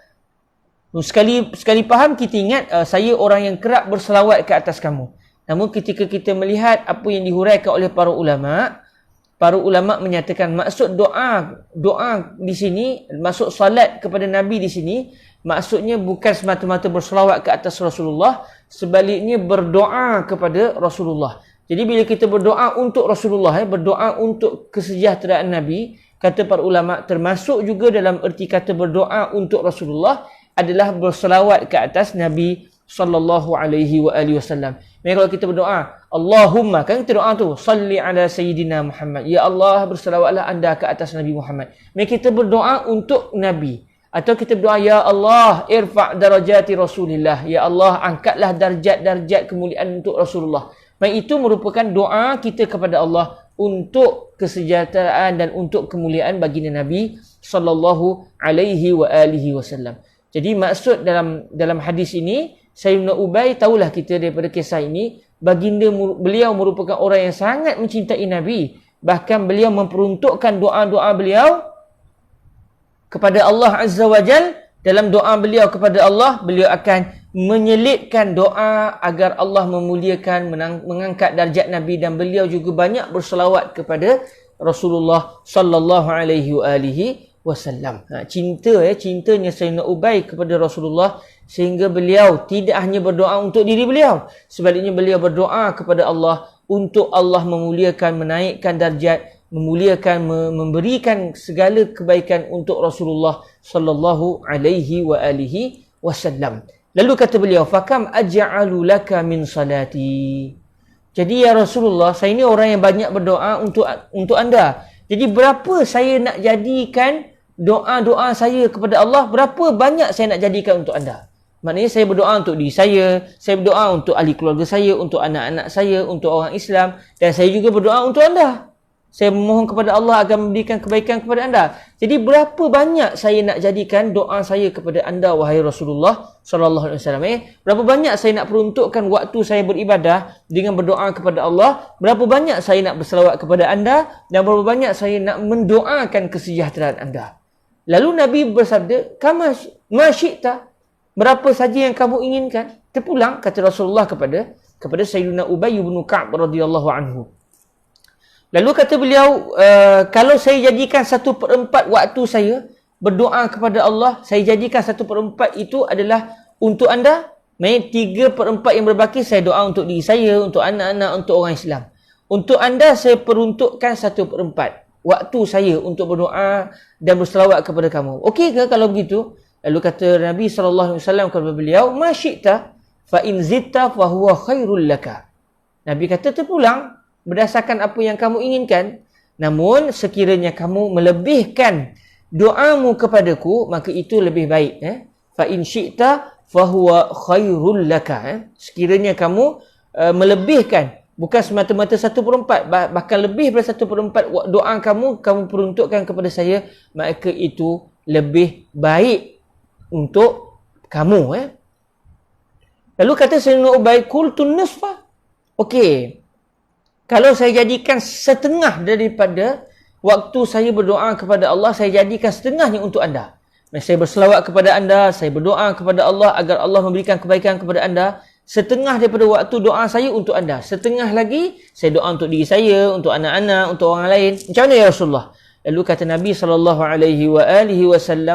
sekali faham kita ingat saya orang yang kerap berselawat ke atas kamu. Namun ketika kita melihat apa yang dihuraikan oleh para ulama menyatakan maksud doa di sini, maksud salat kepada Nabi di sini, maksudnya bukan semata-mata berselawat ke atas Rasulullah, sebaliknya berdoa kepada Rasulullah. Jadi bila kita berdoa untuk Rasulullah, berdoa untuk kesejahteraan Nabi, kata para ulama, termasuk juga dalam erti kata berdoa untuk Rasulullah adalah berselawat ke atas Nabi sallallahu alaihi wasallam. Mereka kalau kita berdoa, Allahumma, kan kita doa tu, salli ala sayyidina Muhammad. Ya Allah, berselawatlah anda ke atas Nabi Muhammad. Mereka kita berdoa untuk Nabi. Atau kita berdoa, ya Allah, irfa' darajati Rasulillah. Ya Allah, angkatlah darjat-darjat kemuliaan untuk Rasulullah. Maka itu merupakan doa kita kepada Allah untuk kesejahteraan dan untuk kemuliaan baginda Nabi sallallahu alaihi wasallam. Jadi maksud dalam hadis ini, Sayyidina Ubay, tahulah kita daripada kisah ini, beliau merupakan orang yang sangat mencintai Nabi. Bahkan beliau memperuntukkan doa-doa beliau kepada Allah Azza wa Jal. Dalam doa beliau kepada Allah, beliau akan menyelitkan doa agar Allah memuliakan, mengangkat darjat Nabi, dan beliau juga banyak berselawat kepada Rasulullah sallallahu alaihi wasallam. Cintanya Sayyidina Ubay kepada Rasulullah sehingga beliau tidak hanya berdoa untuk diri beliau, sebaliknya beliau berdoa kepada Allah untuk Allah memuliakan, menaikkan darjat, memuliakan, memberikan segala kebaikan untuk Rasulullah sallallahu alaihi wasallam. Lalu kata beliau, "Fakam aj'alu laka min salati." Jadi ya Rasulullah, saya ni orang yang banyak berdoa untuk anda. Jadi berapa saya nak jadikan doa-doa saya kepada Allah, berapa banyak saya nak jadikan untuk anda? Maknanya saya berdoa untuk diri saya berdoa untuk ahli keluarga saya, untuk anak-anak saya, untuk orang Islam, dan saya juga berdoa untuk anda. Saya memohon kepada Allah agar memberikan kebaikan kepada anda. Jadi berapa banyak saya nak jadikan doa saya kepada anda, wahai Rasulullah sallallahu alaihi wasallam? Berapa banyak saya nak peruntukkan waktu saya beribadah dengan berdoa kepada Allah? Berapa banyak saya nak berselawat kepada anda? Dan berapa banyak saya nak mendoakan kesejahteraan anda? Lalu Nabi bersabda, "Kama masyita." Berapa saja yang kamu inginkan. Terpulang kata Rasulullah kepada Sayyidina Ubay bin Ka'ab radhiyallahu anhu. Lalu kata beliau, kalau saya jadikan 1/4 waktu saya berdoa kepada Allah, saya jadikan 1/4 itu adalah untuk anda. 3/4 yang berbaki saya doa untuk diri saya, untuk anak-anak, untuk orang Islam. Untuk anda saya peruntukkan 1/4 waktu saya untuk berdoa dan berselawat kepada kamu. Okey ke kalau begitu? Lalu kata Nabi SAW kepada beliau, "Ma syi'ta fa in zitta fa huwa khairul laka." Nabi kata, terpulang berdasarkan apa yang kamu inginkan. Namun sekiranya kamu melebihkan doamu kepadaku, maka itu lebih baik. Fa in syi'ta fa huwa khairul laka. Sekiranya kamu melebihkan, bukan semata-mata 1/4, bahkan lebih daripada 1/4 doa kamu peruntukkan kepada saya, maka itu lebih baik untuk kamu. Lalu kata Sayyidina Ubay, "Qultun nisfa." Okey, kalau saya jadikan setengah daripada waktu saya berdoa kepada Allah, saya jadikan setengahnya untuk anda. Saya berselawat kepada anda, saya berdoa kepada Allah agar Allah memberikan kebaikan kepada anda. Setengah daripada waktu doa saya untuk anda. Setengah lagi, saya doa untuk diri saya, untuk anak-anak, untuk orang lain. Macam mana ya Rasulullah? Lalu kata Nabi SAW,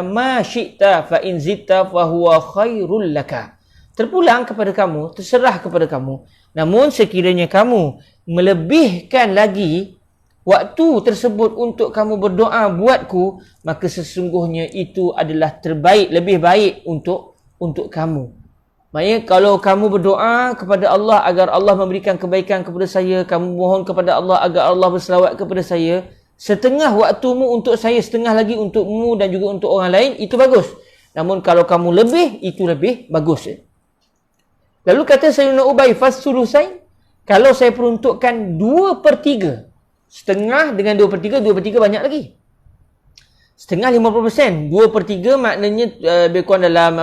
ma syi'ta fa in zitta fa huwa khairul laka. Terpulang kepada kamu, terserah kepada kamu. Namun sekiranya kamu melebihkan lagi waktu tersebut untuk kamu berdoa buatku, maka sesungguhnya itu adalah terbaik, lebih baik untuk kamu. Maksudnya kalau kamu berdoa kepada Allah agar Allah memberikan kebaikan kepada saya, kamu mohon kepada Allah agar Allah berselawat kepada saya, setengah waktumu untuk saya, setengah lagi untukmu dan juga untuk orang lain, itu bagus. Namun kalau kamu lebih, itu lebih bagus. Lalu kata Sayyidina Ubay, fasulusain, kalau saya peruntukkan 2/3, setengah dengan 2/3, 2/3 banyak lagi. Setengah 50%, 2/3 maknanya lebih kurang dalam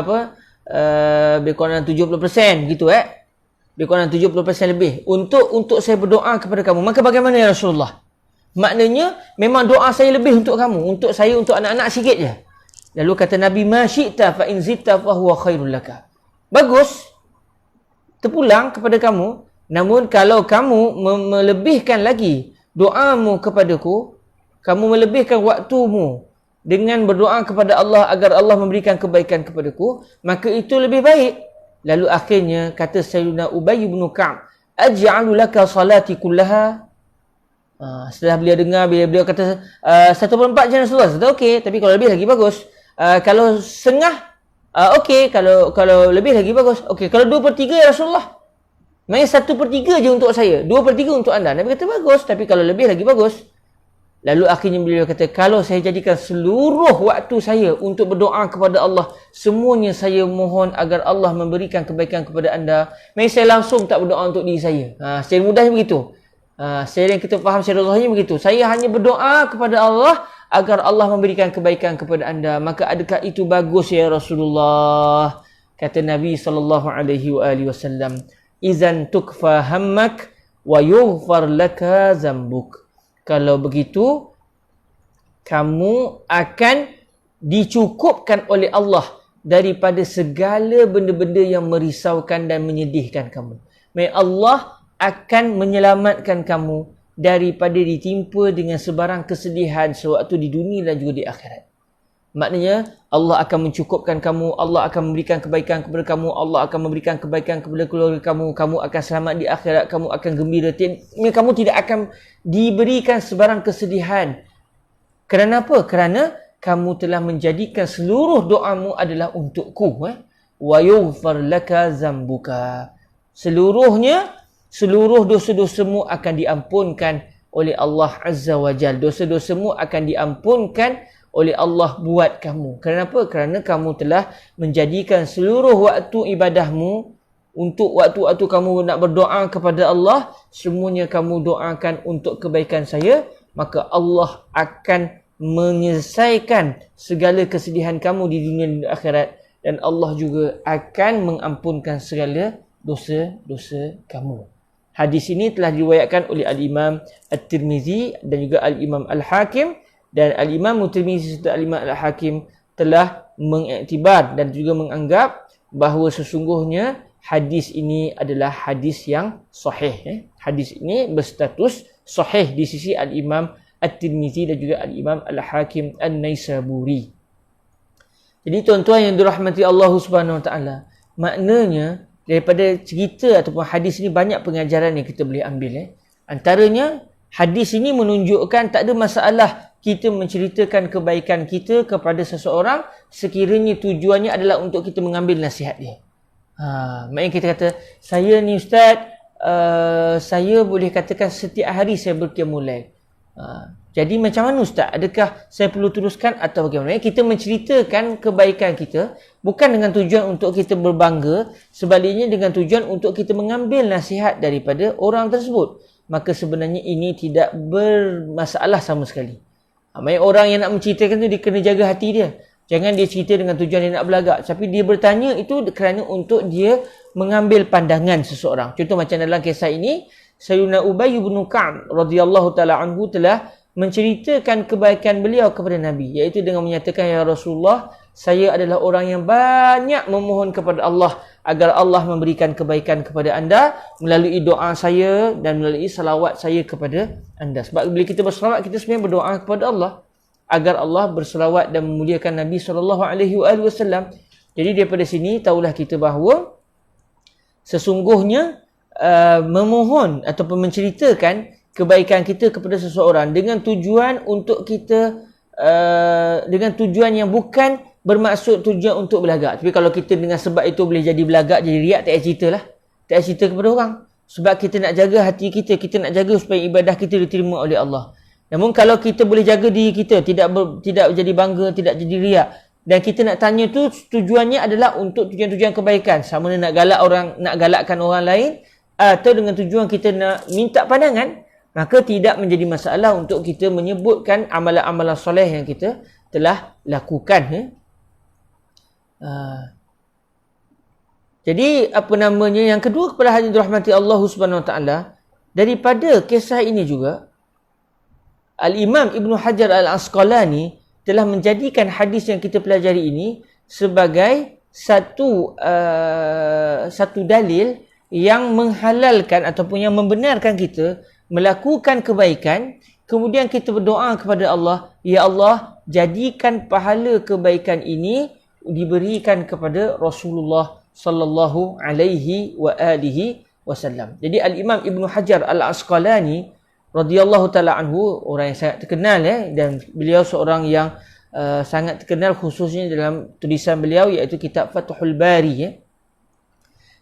lebih kurang dalam 70% gitu lebih kurang dalam 70% lebih untuk saya berdoa kepada kamu. Maka bagaimana ya Rasulullah? Maknanya memang doa saya lebih untuk kamu, untuk saya, untuk anak-anak sikit je. Lalu kata Nabi, ma syi'ta fa in zitta fa huwa khairul laka. Bagus, terpulang kepada kamu. Namun kalau kamu melebihkan lagi doamu kepadaku, kamu melebihkan waktumu dengan berdoa kepada Allah agar Allah memberikan kebaikan kepadaku, maka itu lebih baik. Lalu akhirnya kata Sayyidina Ubay bin Ka'ab, aj'alu laka salati kullaha. Setelah beliau dengar, beliau kata 1/4 je Rasulullah. Sudah okey, tapi kalau lebih lagi bagus. Kalau setengah, okey. Kalau lebih lagi bagus. Okey, kalau 2/3 ya Rasulullah. Maksudnya 1/3 je untuk saya, 2/3 untuk anda. Nabi kata bagus, tapi kalau lebih lagi bagus. Lalu akhirnya beliau kata, kalau saya jadikan seluruh waktu saya untuk berdoa kepada Allah, semuanya saya mohon agar Allah memberikan kebaikan kepada anda. Maksudnya saya langsung tak berdoa untuk diri saya. Secara mudahnya begitu. Secara yang kita faham secara zahirnya begitu. Saya hanya berdoa kepada Allah agar Allah memberikan kebaikan kepada anda. Maka adakah itu bagus ya Rasulullah? Kata Nabi SAW, izan tukfa hammak wa yughfar laka zambuk. Kalau begitu, kamu akan dicukupkan oleh Allah daripada segala benda-benda yang merisaukan dan menyedihkan kamu. Maksudnya Allah akan menyelamatkan kamu daripada ditimpa dengan sebarang kesedihan sewaktu di dunia dan juga di akhirat. Maknanya Allah akan mencukupkan kamu, Allah akan memberikan kebaikan kepada kamu, Allah akan memberikan kebaikan kepada keluarga kamu, kamu akan selamat di akhirat, kamu akan gembira. Kamu tidak akan diberikan sebarang kesedihan. Kerana apa? Kerana kamu telah menjadikan seluruh doamu adalah untukku. Wa yughfar laka zambuka. Seluruh dosa-dosamu akan diampunkan oleh Allah Azza wa Jal. Dosa-dosamu akan diampunkan oleh Allah buat kamu. Kenapa? Kerana kamu telah menjadikan seluruh waktu ibadahmu untuk waktu-waktu kamu nak berdoa kepada Allah, semuanya kamu doakan untuk kebaikan saya, maka Allah akan menyelesaikan segala kesedihan kamu di dunia dan di akhirat, dan Allah juga akan mengampunkan segala dosa-dosa kamu. Hadis ini telah diriwayatkan oleh Al-Imam At-Tirmizi dan juga Al-Imam Al-Hakim, dan Al-Imam At-Tirmizi serta Al-Imam Al-Hakim telah mengiktibar dan juga menganggap bahawa sesungguhnya hadis ini adalah hadis yang sahih. Hadis ini berstatus sahih di sisi Al-Imam At-Tirmizi dan juga Al-Imam Al-Hakim An-Naisaburi. Jadi tuan-tuan yang dirahmati Allah Subhanahu Wa Taala, maknanya daripada cerita ataupun hadis ini banyak pengajaran yang kita boleh ambil. Antaranya, hadis ini menunjukkan tak ada masalah kita menceritakan kebaikan kita kepada seseorang sekiranya tujuannya adalah untuk kita mengambil nasihat dia. Maksudnya kita kata, saya ni Ustaz, saya boleh katakan setiap hari saya berqiyamul lail. Jadi macam mana Ustaz? Adakah saya perlu teruskan atau bagaimana? Kita menceritakan kebaikan kita bukan dengan tujuan untuk kita berbangga, sebaliknya dengan tujuan untuk kita mengambil nasihat daripada orang tersebut. Maka sebenarnya ini tidak bermasalah sama sekali. Maksudnya orang yang nak menceritakan tu, dia kena jaga hati dia. Jangan dia cerita dengan tujuan dia nak belagak. Tapi dia bertanya itu kerana untuk dia mengambil pandangan seseorang. Contoh macam dalam kisah ini, Sayyidina Ubay bin Ka'ab radhiyallahu ta'ala anhu telah menceritakan kebaikan beliau kepada Nabi, iaitu dengan menyatakan, ya Rasulullah, saya adalah orang yang banyak memohon kepada Allah agar Allah memberikan kebaikan kepada anda melalui doa saya dan melalui salawat saya kepada anda. Sebab bila kita bersalawat, kita sebenarnya berdoa kepada Allah agar Allah bersalawat dan memuliakan Nabi SAW. Jadi daripada sini tahulah kita bahawa sesungguhnya memohon ataupun menceritakan kebaikan kita kepada seseorang dengan tujuan untuk kita dengan tujuan yang bukan bermaksud tujuan untuk belagak. Tapi kalau kita dengan sebab itu boleh jadi belagak, jadi riak, tak payah cerita lah. Tak payah cerita kepada orang. Sebab kita nak jaga hati kita, kita nak jaga supaya ibadah kita diterima oleh Allah. Namun kalau kita boleh jaga diri kita, tidak jadi bangga, tidak jadi riak, dan kita nak tanya tu tujuannya adalah untuk tujuan-tujuan kebaikan, sama ada nak galakkan orang lain atau dengan tujuan kita nak minta pandangan, maka tidak menjadi masalah untuk kita menyebutkan amalan-amalan soleh yang kita telah lakukan. Jadi yang kedua kepada hadirin dirahmati Allah Subhanahu Wa Taala, daripada kisah ini juga Al-Imam Ibn Hajar Al-Asqalani telah menjadikan hadis yang kita pelajari ini sebagai satu dalil yang menghalalkan ataupun yang membenarkan kita melakukan kebaikan, kemudian kita berdoa kepada Allah, ya Allah, jadikan pahala kebaikan ini diberikan kepada Rasulullah sallallahu alaihi wa alihi wasallam. Jadi Al-Imam Ibn Hajar Al-Asqalani radhiyallahu taala anhu, orang yang sangat terkenal dan beliau seorang yang sangat terkenal khususnya dalam tulisan beliau iaitu kitab Fathul Bari.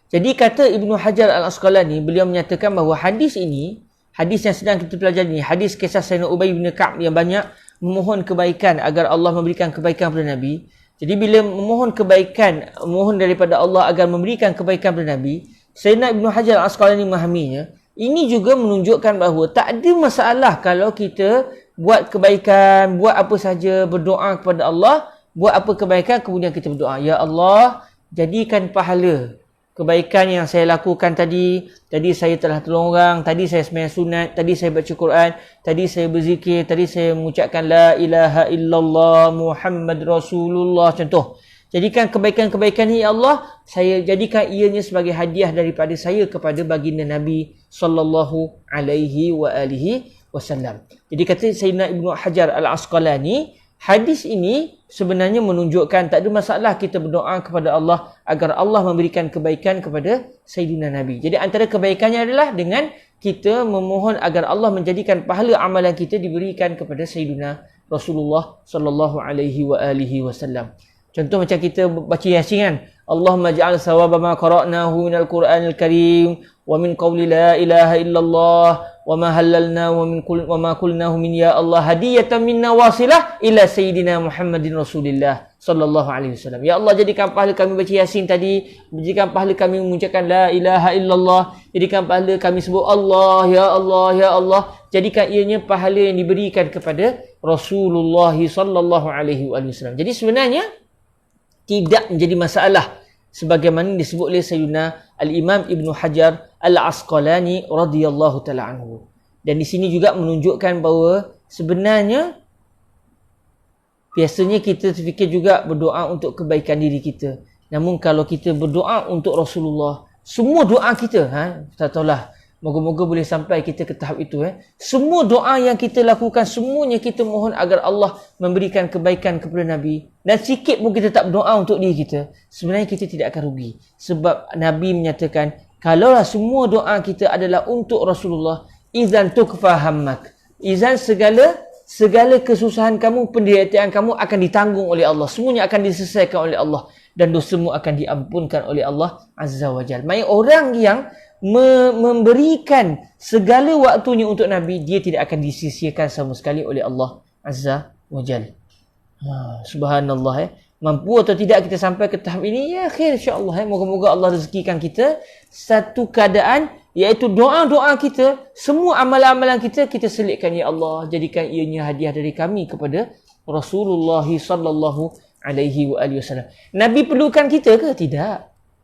Jadi kata Ibn Hajar Al-Asqalani, beliau menyatakan bahawa hadis ini, hadis yang sedang kita pelajari ini, hadis kisah Sayyidina Ubay bin Ka'ab yang banyak memohon kebaikan agar Allah memberikan kebaikan kepada Nabi. Jadi bila memohon kebaikan, memohon daripada Allah agar memberikan kebaikan kepada Nabi, Sayyidina Ibn Hajar Al-Asqalani memahaminya. Ini juga menunjukkan bahawa tak ada masalah kalau kita buat kebaikan, buat apa saja, berdoa kepada Allah, buat apa kebaikan, kemudian kita berdoa, ya Allah, jadikan pahala kebaikan yang saya lakukan tadi saya telah tolong orang, tadi saya sembahyang sunat, tadi saya baca Quran, tadi saya berzikir, tadi saya mengucapkan la ilaha illallah Muhammad Rasulullah, contoh. Jadikan kebaikan-kebaikan ini ya Allah, saya jadikan ianya sebagai hadiah daripada saya kepada baginda Nabi sallallahu alaihi wa alihi wasallam. Jadi kata Sayyidina Ibn Hajar Al-Asqalani, hadis ini sebenarnya menunjukkan tak ada masalah kita berdoa kepada Allah agar Allah memberikan kebaikan kepada Sayyidina Nabi. Jadi antara kebaikannya adalah dengan kita memohon agar Allah menjadikan pahala amalan kita diberikan kepada Sayyidina Rasulullah sallallahu alaihi wa alihi wasallam. Contoh macam kita baca Yasin kan, Allahumma ja'al sawaba ma qara'nahu minal Qur'anil Karim wa min qawli la ilaha illallah wa ma halalna wa ma qulnahu min ya Allah hadiyatan minna wasilah ila sayyidina Muhammadin Rasulillah sallallahu alaihi wasallam. Ya Allah, jadikan pahala kami baca Yasin tadi, jadikan pahala kami mengucapkan la ilaha illallah, jadikan pahala kami sebut Allah, ya Allah, ya Allah, jadikan ianya pahala yang diberikan kepada Rasulullah sallallahu alaihi wasallam. Jadi sebenarnya tidak menjadi masalah sebagaimana disebut oleh Sayyidina Al-Imam Ibn Hajar Al-Asqalani radhiyallahu ta'ala anhu. Dan di sini juga menunjukkan bahawa sebenarnya biasanya kita terfikir juga berdoa untuk kebaikan diri kita. Namun kalau kita berdoa untuk Rasulullah, semua doa kita, tak tahulah, moga-moga boleh sampai kita ke tahap itu. Semua doa yang kita lakukan, semuanya kita mohon agar Allah memberikan kebaikan kepada Nabi. Dan sikit pun kita tak berdoa untuk diri kita, sebenarnya kita tidak akan rugi. Sebab Nabi menyatakan, kalaulah semua doa kita adalah untuk Rasulullah, izan tukfa hammak, izan segala kesusahan kamu, penderitaan kamu akan ditanggung oleh Allah. Semuanya akan diselesaikan oleh Allah. Dan dosamu akan diampunkan oleh Allah Azza wa Jal. Maksudnya orang yang memberikan segala waktunya untuk Nabi, dia tidak akan disisihkan sama sekali oleh Allah Azza wa Jal. Subhanallah. Mampu atau tidak kita sampai ke tahap ini, ya khair insya-Allah. Moga-moga Allah rezekikan kita satu keadaan, iaitu doa-doa kita, semua amalan-amalan kita selitkan, ya Allah, jadikan ianya hadiah dari kami kepada Rasulullah sallallahu alaihi wasallam. Nabi perlukan kita ke? Tidak.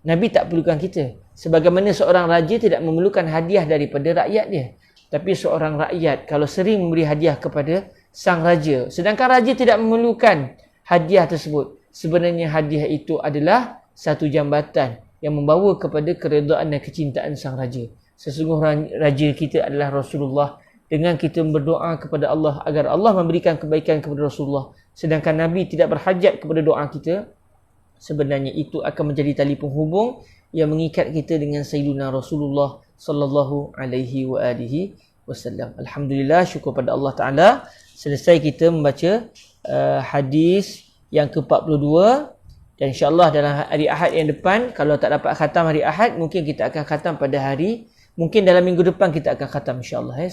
Nabi tak perlukan kita. Sebagaimana seorang raja tidak memerlukan hadiah daripada rakyat dia. Tapi seorang rakyat kalau sering memberi hadiah kepada sang raja, sedangkan raja tidak memerlukan hadiah tersebut, sebenarnya hadiah itu adalah satu jambatan yang membawa kepada keredaan dan kecintaan sang raja. Sesungguhnya raja kita adalah Rasulullah. Dengan kita berdoa kepada Allah agar Allah memberikan kebaikan kepada Rasulullah, sedangkan Nabi tidak berhajat kepada doa kita, sebenarnya itu akan menjadi tali penghubung yang mengikat kita dengan Sayyidina Rasulullah sallallahu alaihi wa alihi wasallam. Alhamdulillah, syukur pada Allah Taala. Selesai kita membaca hadis yang ke-42, dan insya-Allah dalam hari Ahad yang depan, kalau tak dapat khatam hari Ahad, mungkin kita akan khatam pada hari, mungkin dalam minggu depan kita akan khatam insya-Allah.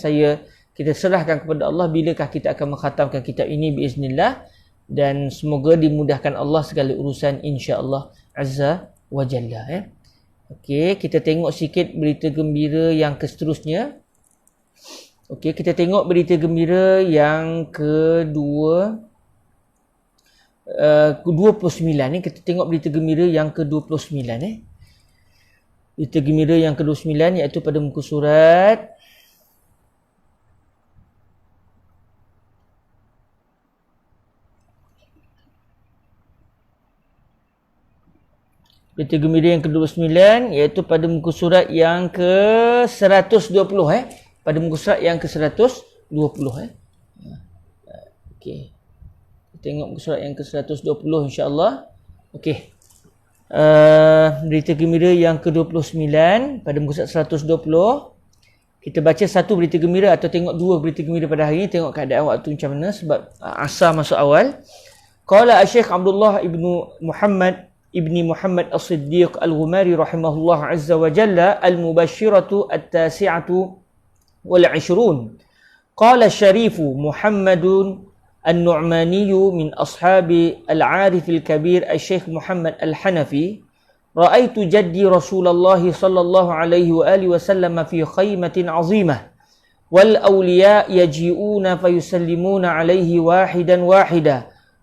Kita serahkan kepada Allah bilakah kita akan mengkhatamkan kitab ini biiznillah, dan semoga dimudahkan Allah segala urusan insya-Allah azza wa jalla. Okey, kita tengok sikit berita gembira yang seterusnya. Okey, kita tengok berita gembira yang ke-29 ni. Kita tengok berita gembira yang ke-29 Berita gembira yang ke-29 iaitu pada muka surat Berita gembira yang ke-29 iaitu pada muka surat yang ke-120 pada muka surat yang ke-120 Okey. Tengok muka surat yang ke-120 insya-Allah. Okey. Berita gembira yang ke-29 pada muka surat 120. Kita baca satu berita gembira atau tengok dua berita gembira pada hari ini, tengok keadaan waktu macam mana sebab asar masuk awal. Qala Syekh Abdullah ibni Muhammad As-Siddiq Al-Ghumari rahimahullah azza wa jalla al-mubashshiratu at-tasi'atu wal-'ishrun. Qala Syarif Muhammadun النعماني من أصحاب العارف الكبير الشيخ محمد الحنفي رأيت جدي رسول الله صلى الله عليه وآله وسلم في خيمة عظيمة والأولياء يجيئون فيسلمون عليه واحدا واحدا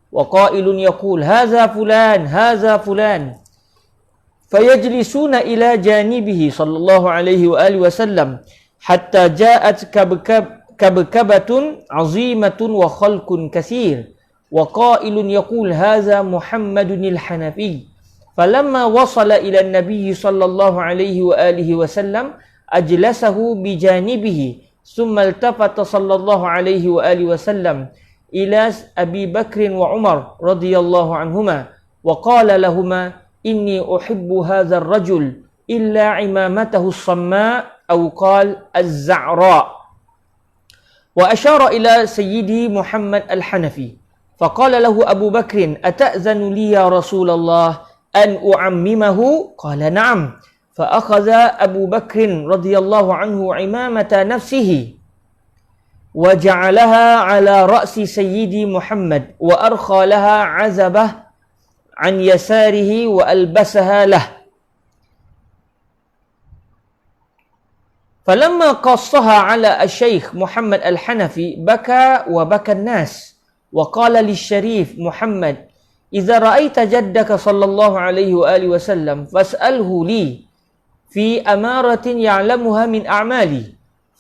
وقائل يقول هذا فلان فيجلسون إلى جانبه صلى الله عليه وآله وسلم حتى جاءت كبكبة عظيمة وخلق كثير وقائل يقول هذا محمد الحنفي فلما وصل إلى النبي صلى الله عليه وآله وسلم أجلسه بجانبه ثم التفت صلى الله عليه وآله وسلم إلى أبي بكر وعمر رضي الله عنهما وقال لهما إني أحب هذا الرجل إلا عمامته الصماء أو قال الزعراء وأشار إلى سيدي محمد الحنفي فقال له أبو بكر أتأذن لي يا رسول الله أن أعممه؟ قال نعم. فأخذ أبو بكر رضي الله عنه عمامة نفسه وجعلها على رأس سيدي محمد وأرخى لها عزبة عن يساره وألبسها له فلما قصها على الشيخ محمد الحنفي بكى وبكى الناس وقال للشريف محمد إذا رأيت جدك صلى الله عليه وآله وسلم فاسأله لي في أمارة يعلمها من أعمالي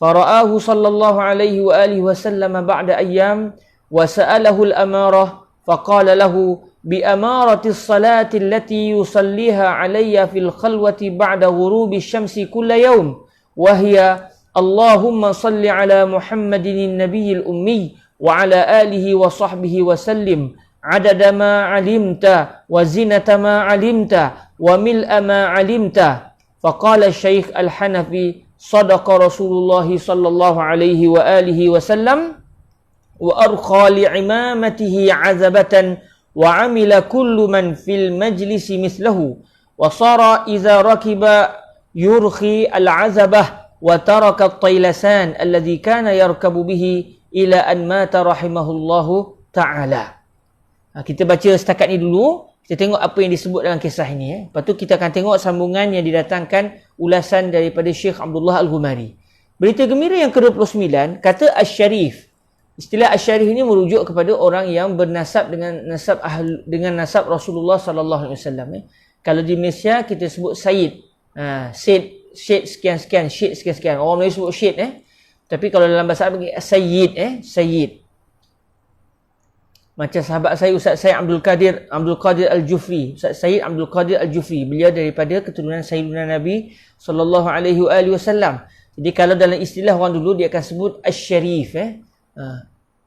فرآه صلى الله عليه وآله وسلم بعد أيام وسأله الأمارة فقال له بأمارة الصلاة التي يصليها علي في الخلوة بعد غروب الشمس كل يوم وهي اللهم صل على محمد النبي الأمي وعلى آله وصحبه وسلم عدد ما علمت وزنة ما علمت وملء ما علمت. فقال الشيخ الحنفي صدق رسول الله صلى الله عليه وآله وسلم وأرخى لعمامته عزبة وعمل كل من في المجلس مثله وصار إذا ركب يرخي العزبة وترك الطيلسان الذي كان يركب به إلى أن مات رحمه الله تعالى. Kita baca setakat ni dulu. Kita tengok apa yang disebut dalam kisah ini. Lepas tu kita akan tengok sambungan yang didatangkan ulasan daripada Syekh Abdullah Al-Ghumari. Berita gembira yang ke-29 kata Asy-Syarif. Istilah Asy-Syarif ini merujuk kepada orang yang bernasab dengan nasab Rasulullah sallallahu alaihi wasallam. Kalau di Malaysia kita sebut Sayyid. Syed sekian-sekian, Syed sekian-sekian. Orang Melayu sebut Syed. Tapi kalau dalam bahasa Arab Sayyid, Sayyid. Macam sahabat saya Ustaz Sayyid Abdul Qadir Al-Jufri, Ustaz Sayyid Abdul Qadir Al-Jufri, beliau daripada keturunan Sayyidina Nabi sallallahu alaihi wasallam. Jadi kalau dalam istilah orang dulu dia akan sebut Asy-Syarif.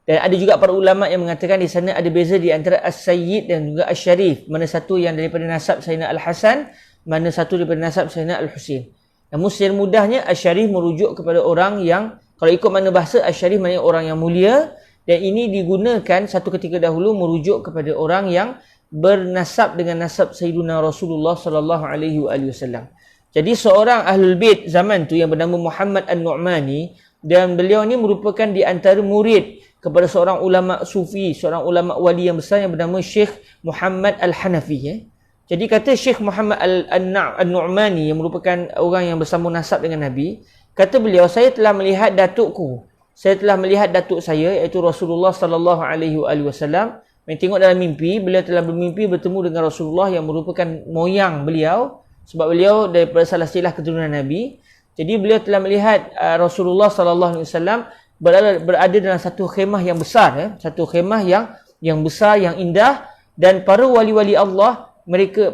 Dan ada juga para ulama yang mengatakan di sana ada beza di antara As-Sayyid dan juga Asy-Syarif. Mana satu yang daripada nasab Sayyidina Al-Hasan, mana satu daripada nasab Sayyidina Al-Husain. Namun secara mudahnya Asy-Syarif merujuk kepada orang yang, kalau ikut mana bahasa, Asy-Syarif maknanya orang yang mulia. Dan ini digunakan satu ketika dahulu merujuk kepada orang yang bernasab dengan nasab Sayyidina Rasulullah sallallahu alaihi wasallam. Jadi seorang Ahlul Bait zaman tu yang bernama Muhammad An-Nu'mani, dan beliau ni merupakan di antara murid kepada seorang ulama sufi, seorang ulama wali yang besar yang bernama Syekh Muhammad Al-Hanafi. Jadi kata Syekh Muhammad An-Nu'mani yang merupakan orang yang bersambung nasab dengan Nabi, kata beliau, saya telah melihat datukku. Saya telah melihat datuk saya iaitu Rasulullah sallallahu alaihi wasallam. Tengok dalam mimpi, beliau telah bermimpi bertemu dengan Rasulullah yang merupakan moyang beliau, sebab beliau daripada salah silah keturunan Nabi. Jadi beliau telah melihat Rasulullah sallallahu alaihi wasallam berada dalam satu khemah yang besar, satu khemah yang besar, yang indah, dan para wali-wali Allah,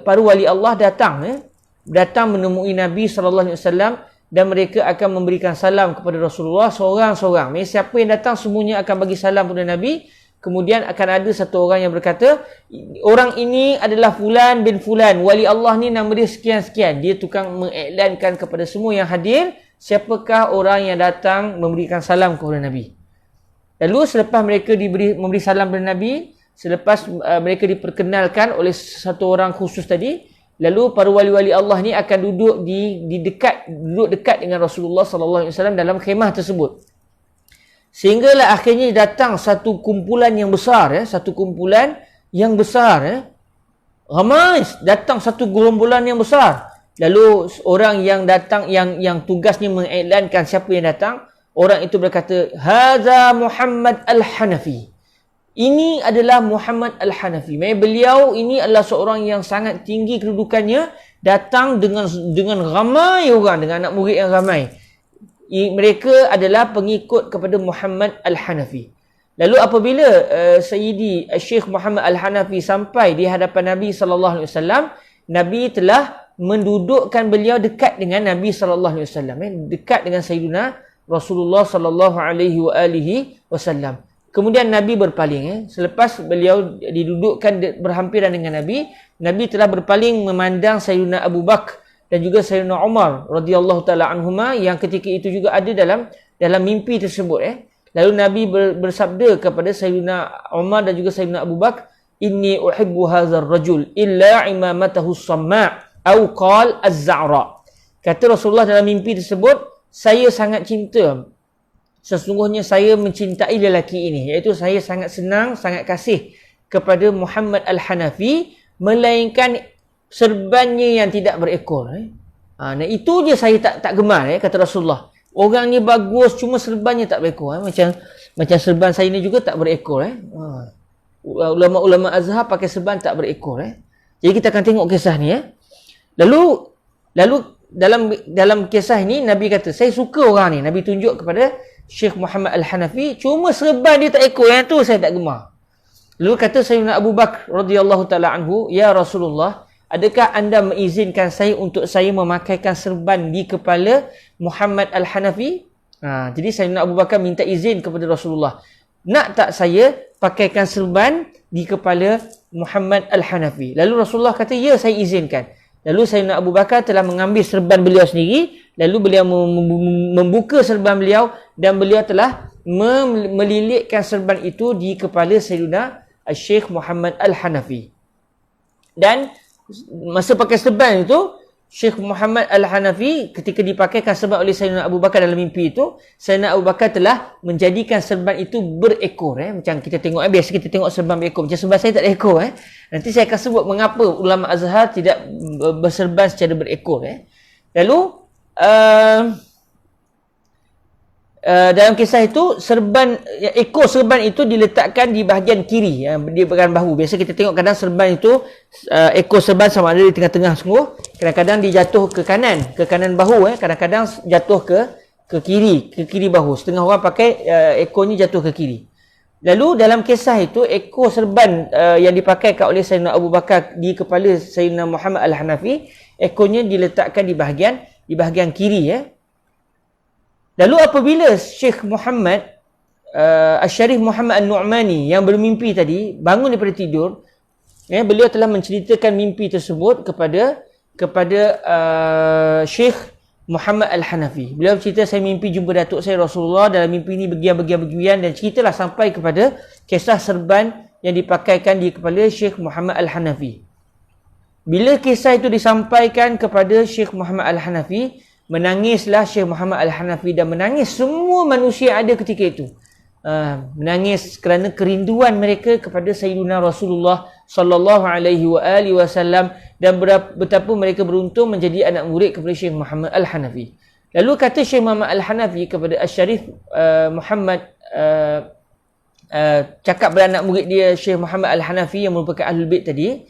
para wali Allah datang menemui Nabi sallallahu alaihi wasallam, dan mereka akan memberikan salam kepada Rasulullah seorang-seorang. Siapa yang datang semuanya akan bagi salam kepada Nabi. Kemudian akan ada satu orang yang berkata, orang ini adalah Fulan bin Fulan, wali Allah ni nama dia sekian-sekian. Dia tukang mengiklankan kepada semua yang hadir siapakah orang yang datang memberikan salam kepada Nabi. Lalu selepas mereka memberi salam kepada Nabi, selepas mereka diperkenalkan oleh satu orang khusus tadi, lalu para wali-wali Allah ni akan duduk dekat dengan Rasulullah sallallahu alaihi wasallam dalam khemah tersebut. Sehinggalah akhirnya datang satu kumpulan yang besar, ramai datang satu gerombolan yang besar. Lalu orang yang datang yang tugasnya mengiklankan siapa yang datang, orang itu berkata, "Hadza Muhammad Al-Hanafi." Ini adalah Muhammad Al-Hanafi. Beliau ini adalah seorang yang sangat tinggi kedudukannya, datang dengan ramai orang, dengan anak murid yang ramai. Mereka adalah pengikut kepada Muhammad Al-Hanafi. Lalu apabila Sayyidi Syekh Muhammad Al-Hanafi sampai di hadapan Nabi sallallahu alaihi wasallam, Nabi telah mendudukkan beliau dekat dengan Nabi sallallahu alaihi wasallam, dekat dengan Sayyidina Rasulullah sallallahu alaihi wasallam. Kemudian Nabi berpaling. Selepas beliau didudukkan berhampiran dengan Nabi, Nabi telah berpaling memandang Sayyidina Abu Bakar dan juga Sayyidina Umar radhiyallahu taala anhuma yang ketika itu juga ada dalam mimpi tersebut. Lalu Nabi bersabda kepada Sayyidina Umar dan juga Sayyidina Abu Bakar, "Inni uhibbu hadzal rajul illa imamatahu as-samma' au qala az-za'ra." Kata Rasulullah dalam mimpi tersebut, saya sangat cinta, sesungguhnya saya mencintai lelaki ini, iaitu saya sangat senang, sangat kasih kepada Muhammad Al-Hanafi, melainkan serbannya yang tidak berekor. Nah, itu je saya tak gemar, kata Rasulullah. Orang ni bagus, cuma serbannya tak berekor. Macam serban saya ni juga tak berekor. Ulama-ulama Azhar pakai serban tak berekor. Jadi kita akan tengok kisah ni. Lalu dalam kisah ini Nabi kata, saya suka orang ni. Nabi tunjuk kepada Syekh Muhammad Al-Hanafi, cuma serban dia tak ekor, yang tu saya tak gemar. Lalu kata Sayyidina Abu Bakar radhiyallahu taala anhu, "Ya Rasulullah, adakah anda mengizinkan saya untuk saya memakaikan serban di kepala Muhammad Al-Hanafi?" Jadi Sayyidina Abu Bakar minta izin kepada Rasulullah, nak tak saya pakaikan serban di kepala Muhammad Al-Hanafi? Lalu Rasulullah kata, ya, saya izinkan. Lalu Sayyidina Abu Bakar telah mengambil serban beliau sendiri, lalu beliau membuka serban beliau dan beliau telah melilitkan serban itu di kepala Sayyidina Syekh Muhammad Al-Hanafi. Dan masa pakai serban itu, Syekh Muhammad Al-Hanafi ketika dipakaikan serban oleh Sayyidina Abu Bakar dalam mimpi itu, Sayyidina Abu Bakar telah menjadikan serban itu berekor. Macam kita tengok, biasa kita tengok serban berekor. Macam serban saya tak ada ekor. Nanti saya akan sebut mengapa ulama Azhar tidak berserban secara berekor. Lalu dalam kisah itu, ekor serban itu diletakkan di bahagian kiri, di bahagian bahu. Biasa kita tengok kadang serban itu, ekor serban sama ada di tengah-tengah sungguh. Kadang-kadang dia jatuh ke kanan bahu, kadang-kadang jatuh ke ke kiri bahu. Setengah orang pakai ekornya jatuh ke kiri. Lalu dalam kisah itu, ekor serban yang dipakai oleh Sayyidina Abu Bakar di kepala Sayyidina Muhammad Al-Hanafi, ekornya diletakkan di bahagian kiri. Lalu apabila Syekh Muhammad Asy-Syarif Muhammad An-Nu'mani yang bermimpi tadi bangun daripada tidur, beliau telah menceritakan mimpi tersebut kepada Syekh Muhammad Al-Hanafi. Beliau cerita, saya mimpi jumpa datuk saya Rasulullah, dalam mimpi ini begian, dan ceritalah sampai kepada kisah serban yang dipakaikan di kepala Syekh Muhammad Al-Hanafi. Bila kisah itu disampaikan kepada Syekh Muhammad Al-Hanafi, menangislah Syekh Muhammad Al-Hanafi, dan menangis semua manusia ada ketika itu. Menangis kerana kerinduan mereka kepada Sayyidina Rasulullah sallallahu alaihi wasallam, dan betapa mereka beruntung menjadi anak murid kepada Syekh Muhammad Al-Hanafi. Lalu kata Syekh Muhammad Al-Hanafi kepada Asy-Syarif Muhammad, cakap pada anak murid dia Syekh Muhammad Al-Hanafi yang merupakan Ahlul Bait tadi.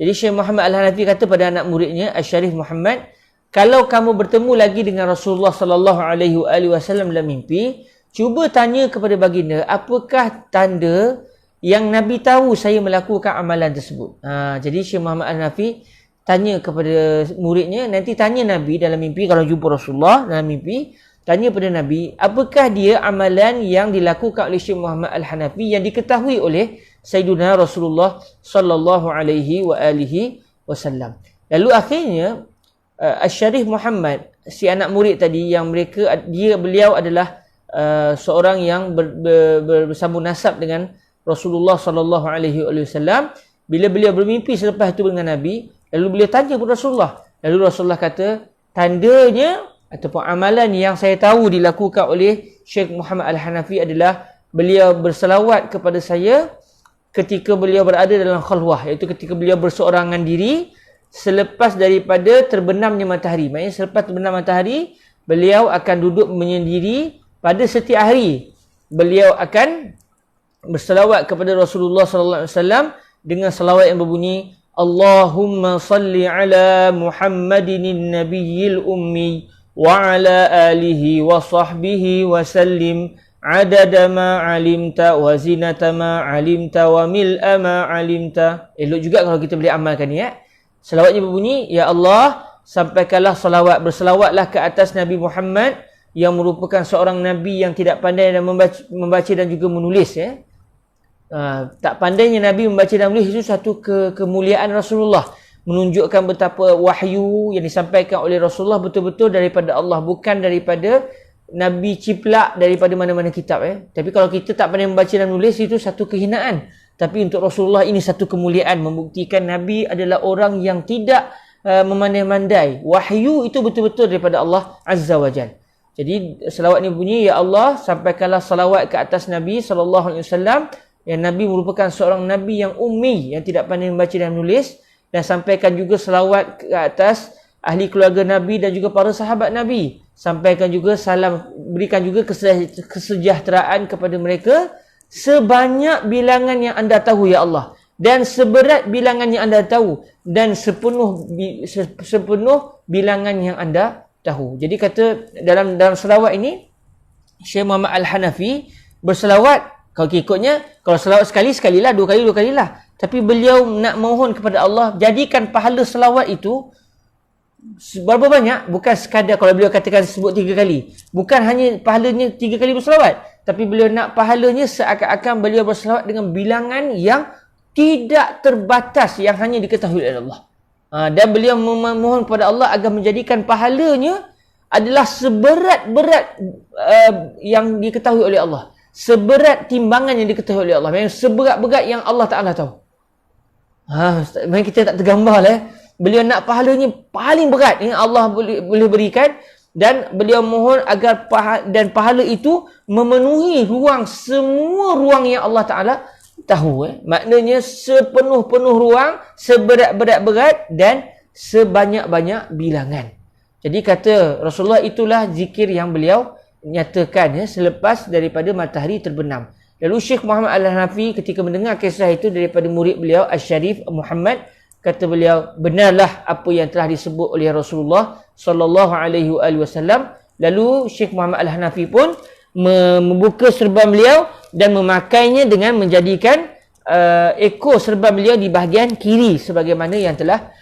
Jadi Syekh Muhammad Al-Hanafi kata pada anak muridnya Asy-Syarif Muhammad, kalau kamu bertemu lagi dengan Rasulullah sallallahu alaihi wasallam dalam mimpi, cuba tanya kepada baginda, apakah tanda yang Nabi tahu saya melakukan amalan tersebut. Jadi Syekh Muhammad Al-Hanafi tanya kepada muridnya, nanti tanya Nabi dalam mimpi, kalau jumpa Rasulullah dalam mimpi, tanya pada Nabi, apakah dia amalan yang dilakukan oleh Syekh Muhammad Al-Hanafi yang diketahui oleh Sayyidina Rasulullah sallallahu alaihi wasallam. Lalu akhirnya Asy-Syarif Muhammad, si anak murid tadi yang beliau adalah seorang yang bersambung nasab dengan Rasulullah sallallahu alaihi wasallam. Bila beliau bermimpi selepas itu dengan Nabi, lalu beliau tanya kepada Rasulullah. Lalu Rasulullah kata, tandanya ataupun amalan yang saya tahu dilakukan oleh Syekh Muhammad Al-Hanafi adalah beliau berselawat kepada saya ketika beliau berada dalam khalwah, iaitu ketika beliau berseorangan diri selepas daripada terbenamnya matahari. Maksudnya selepas terbenam matahari, beliau akan duduk menyendiri. Pada setiap hari beliau akan berselawat kepada Rasulullah sallallahu alaihi wasallam dengan selawat yang berbunyi, Allahumma salli ala Muhammadin nabiyil ummi wa ala alihi wa sahbihi wa sallim adada ma alimta wa zinata ma alimta wa mil'a ma alimta. Elok juga kalau kita boleh amalkan ni. Selawatnya berbunyi, ya Allah, sampaikanlah berselawatlah ke atas Nabi Muhammad yang merupakan seorang Nabi yang tidak pandai dan membaca dan juga menulis. Tak pandainya Nabi membaca dan menulis itu satu kemuliaan Rasulullah. Menunjukkan betapa wahyu yang disampaikan oleh Rasulullah betul-betul daripada Allah. Bukan daripada Nabi ciplak daripada mana-mana kitab. Tapi kalau kita tak pandai membaca dan menulis, itu satu kehinaan. Tapi untuk Rasulullah ini satu kemuliaan. Membuktikan Nabi adalah orang yang tidak memandai-mandai. Wahyu itu betul-betul daripada Allah Azza wa Jalla. Jadi selawat ni bunyi, ya Allah, sampaikanlah salawat ke atas Nabi sallallahu alaihi wasallam yang Nabi merupakan seorang Nabi yang ummi, yang tidak pandai membaca dan menulis, dan sampaikan juga selawat ke atas ahli keluarga Nabi dan juga para sahabat Nabi. Sampaikan juga salam, berikan juga kesejahteraan kepada mereka sebanyak bilangan yang anda tahu, ya Allah, dan seberat bilangan yang anda tahu, dan sepenuh bilangan yang anda tahu. Jadi kata dalam selawat ini, Syekh Muhammad Al-Hanafi berselawat, kalau ikutnya, kalau selawat sekalilah, dua kalilah. Tapi beliau nak mohon kepada Allah, jadikan pahala selawat itu berapa banyak? Bukan sekadar kalau beliau katakan sebut 3 kali. Bukan hanya pahalanya 3 kali berselawat. Tapi beliau nak pahalanya seakan-akan beliau berselawat dengan bilangan yang tidak terbatas, yang hanya diketahui oleh Allah. Dan beliau memohon kepada Allah agar menjadikan pahalanya adalah seberat-berat yang diketahui oleh Allah. Seberat timbangan yang diketahui oleh Allah. Memang seberat-berat yang Allah Ta'ala tahu. Memang kita tak tergambar lah. Beliau nak pahalanya paling berat yang Allah boleh berikan. Dan beliau mohon agar pahala itu memenuhi semua ruang yang Allah Ta'ala tahu. Maknanya sepenuh-penuh ruang, seberat-berat dan sebanyak-banyak bilangan. Jadi kata Rasulullah, itulah zikir yang beliau nyatakan selepas daripada matahari terbenam. Lalu Syekh Muhammad Al-Hanafi ketika mendengar kisah itu daripada murid beliau Asy-Syarif Muhammad, kata beliau, benarlah apa yang telah disebut oleh Rasulullah sallallahu alaihi wasallam, Lalu Syekh Muhammad Al-Hanafi pun membuka serban beliau dan memakainya dengan menjadikan ekor serban beliau di bahagian kiri sebagaimana yang telah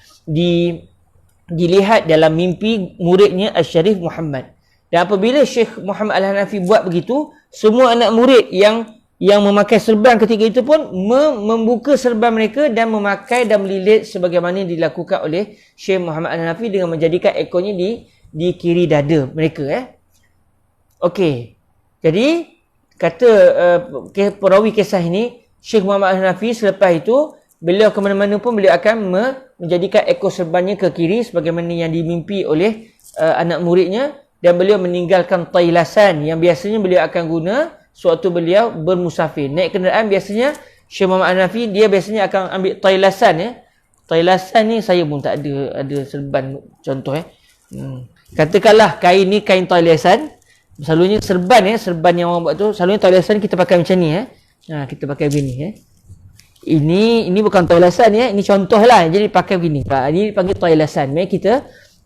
dilihat dalam mimpi muridnya Al-Syarif Muhammad. Dan apabila Syekh Muhammad Al-Hanafi buat begitu, semua anak murid yang memakai serban ketika itu pun membuka serban mereka dan memakai dan melilit sebagaimana dilakukan oleh Syekh Muhammad Al-Hanafi dengan menjadikan ekornya di kiri dada mereka. Okey. Jadi kata perawi kisah ini, Syekh Muhammad Al-Hanafi selepas itu beliau ke mana-mana pun beliau akan menjadikan ekor serbannya ke kiri sebagaimana yang dimimpi oleh anak muridnya, dan beliau meninggalkan tailasan yang biasanya beliau akan guna sewaktu beliau bermusafir. Naik kenderaan biasanya Syekh Muhammad Al-Hanafi dia biasanya akan ambil tailasan. Tailasan ni saya pun tak ada serban contoh. Katakanlah kain ni kain tailasan. Selalunya serban yang orang buat tu, selalunya tailasan kita pakai macam ni. Kita pakai begini. Ini bukan tailasan ini contoh lah. Jadi pakai begini. Ini panggil tailasan. Maksudnya kita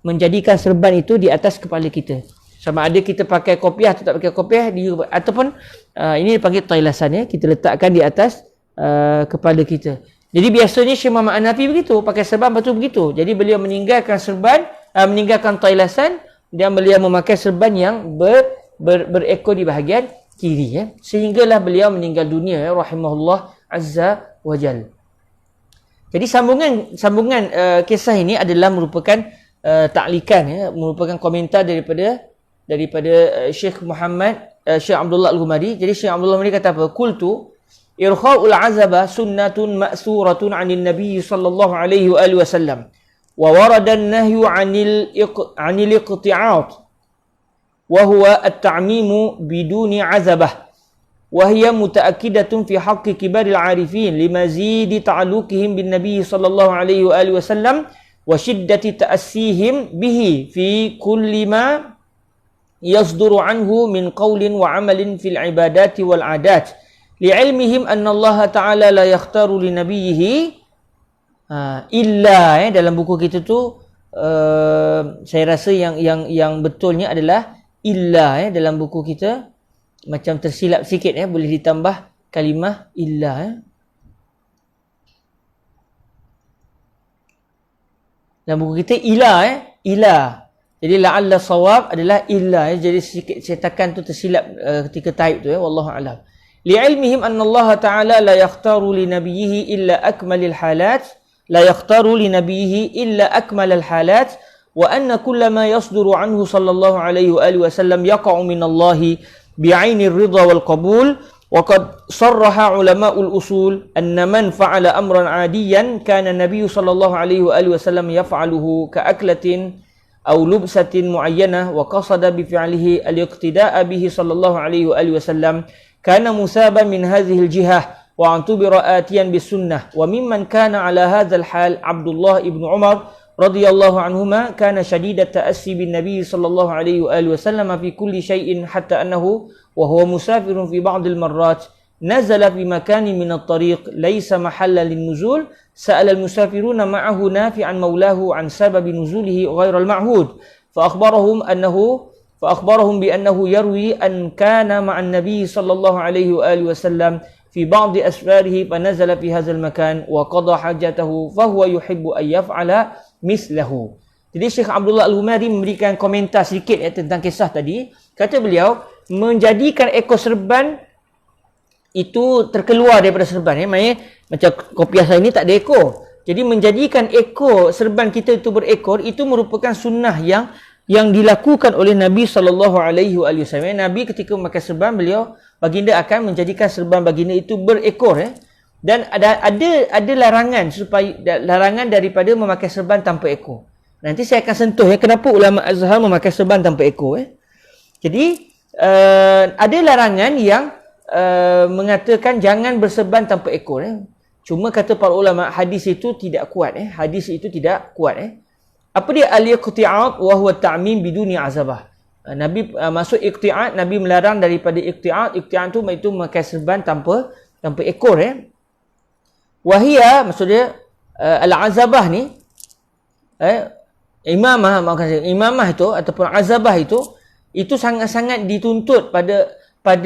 menjadikan serban itu di atas kepala kita. Sama ada kita pakai kopiah atau tak pakai kopiah, ataupun ini dipanggil tailasan kita letakkan di atas kepala kita. Jadi biasanya Syekh Muhammad Al-Hanafi begitu, pakai serban batu begitu. Jadi beliau meninggalkan serban, meninggalkan tailasan dan beliau memakai serban yang berekor di bahagian kiri sehinggalah beliau meninggal dunia rahimahullah azza wa jal. Jadi sambungan kisah ini adalah merupakan ta'likan merupakan komentar daripada Syekh Syekh Abdullah Al-Ghumari. Jadi Syekh Abdullah Al-Ghumari kata apa? Qultu irkha'ul azaba sunnatun ma'suratun 'anil nabiy sallallahu alaihi wa alihi wasallam. وورد النهي عن الاقتعاط وهو التعميم بدون عزبة وهي متأكدة في حق كبار العارفين لمزيد تعلقهم بالنبي صلى الله عليه وآله وسلم وشدة تأسيهم به في كل ما يصدر عنه من قول وعمل في العبادات والعادات لعلمهم أن الله تعالى لا يختار لنبيه illa dalam buku kita tu saya rasa yang betulnya adalah illa dalam buku kita macam tersilap sikit boleh ditambah kalimah illa dalam buku kita ila jadi la'alla sawab adalah illa jadi sikit cetakan tu tersilap ketika type tu wallahu a'lam. Li'ilmihim anna Allah Ta'ala la yakhtaru li nabiyhi illa akmalil halat لا يختار لنبيه إلا أكمل الحالات وأن كل ما يصدر عنه صلى الله عليه وآله وسلم يقع من الله بعين الرضا والقبول وقد صرح علماء الأصول أن من فعل أمرا عاديا كان النبي صلى الله عليه وآله وسلم يفعله كأكلة أو لبسة معينة وقصد بفعله الاقتداء به صلى الله عليه وآله وسلم كان مثابا من هذه الجهة واعتبر آتيا بالسنة. وممن كان على هذا الحال عبد الله بن عمر رضي الله عنهما كان شديد التأسي بالنبي صلى الله عليه وآله وسلم في كل شيء حتى أنه وهو مسافر في بعض المرات نزل في مكان من الطريق ليس محلا للنزول سأل المسافرون معه نافعا مولاه عن سبب نزوله غير المعهود فأخبرهم بأنه يروي أن كان مع النبي صلى الله عليه وآله وسلم في بعض أسفاره فنزل في هذا المكان وقضى حاجته فهو يحب أن يفعل مثله. Jadi Syekh Abdullah Al-Ghumari memberikan komentar sedikit tentang kisah tadi. Kata beliau, menjadikan ekor serban itu terkeluar daripada serban. Maksudnya macam kopiah saya ni tak ada ekor. Jadi menjadikan ekor serban kita itu berekor itu merupakan sunnah yang dilakukan oleh Nabi SAW. Nabi ketika memakai serban beliau baginda akan menjadikan serban baginda itu berekor dan ada larangan larangan daripada memakai serban tanpa ekor. Nanti saya akan sentuh kenapa ulama Azhar memakai serban tanpa ekor. Jadi ada larangan yang mengatakan jangan berserban tanpa ekor. Cuma kata para ulama hadis itu tidak kuat. Apa dia al-iqti'at wa huwa ta'mim biduni azabah. Nabi masuk iqti'at, Nabi melarang daripada iqti'at. Iqti'at itu memakai serban tanpa ekor. Wahia maksudnya al-azabah ni imamah itu ataupun azabah itu itu sangat-sangat dituntut pada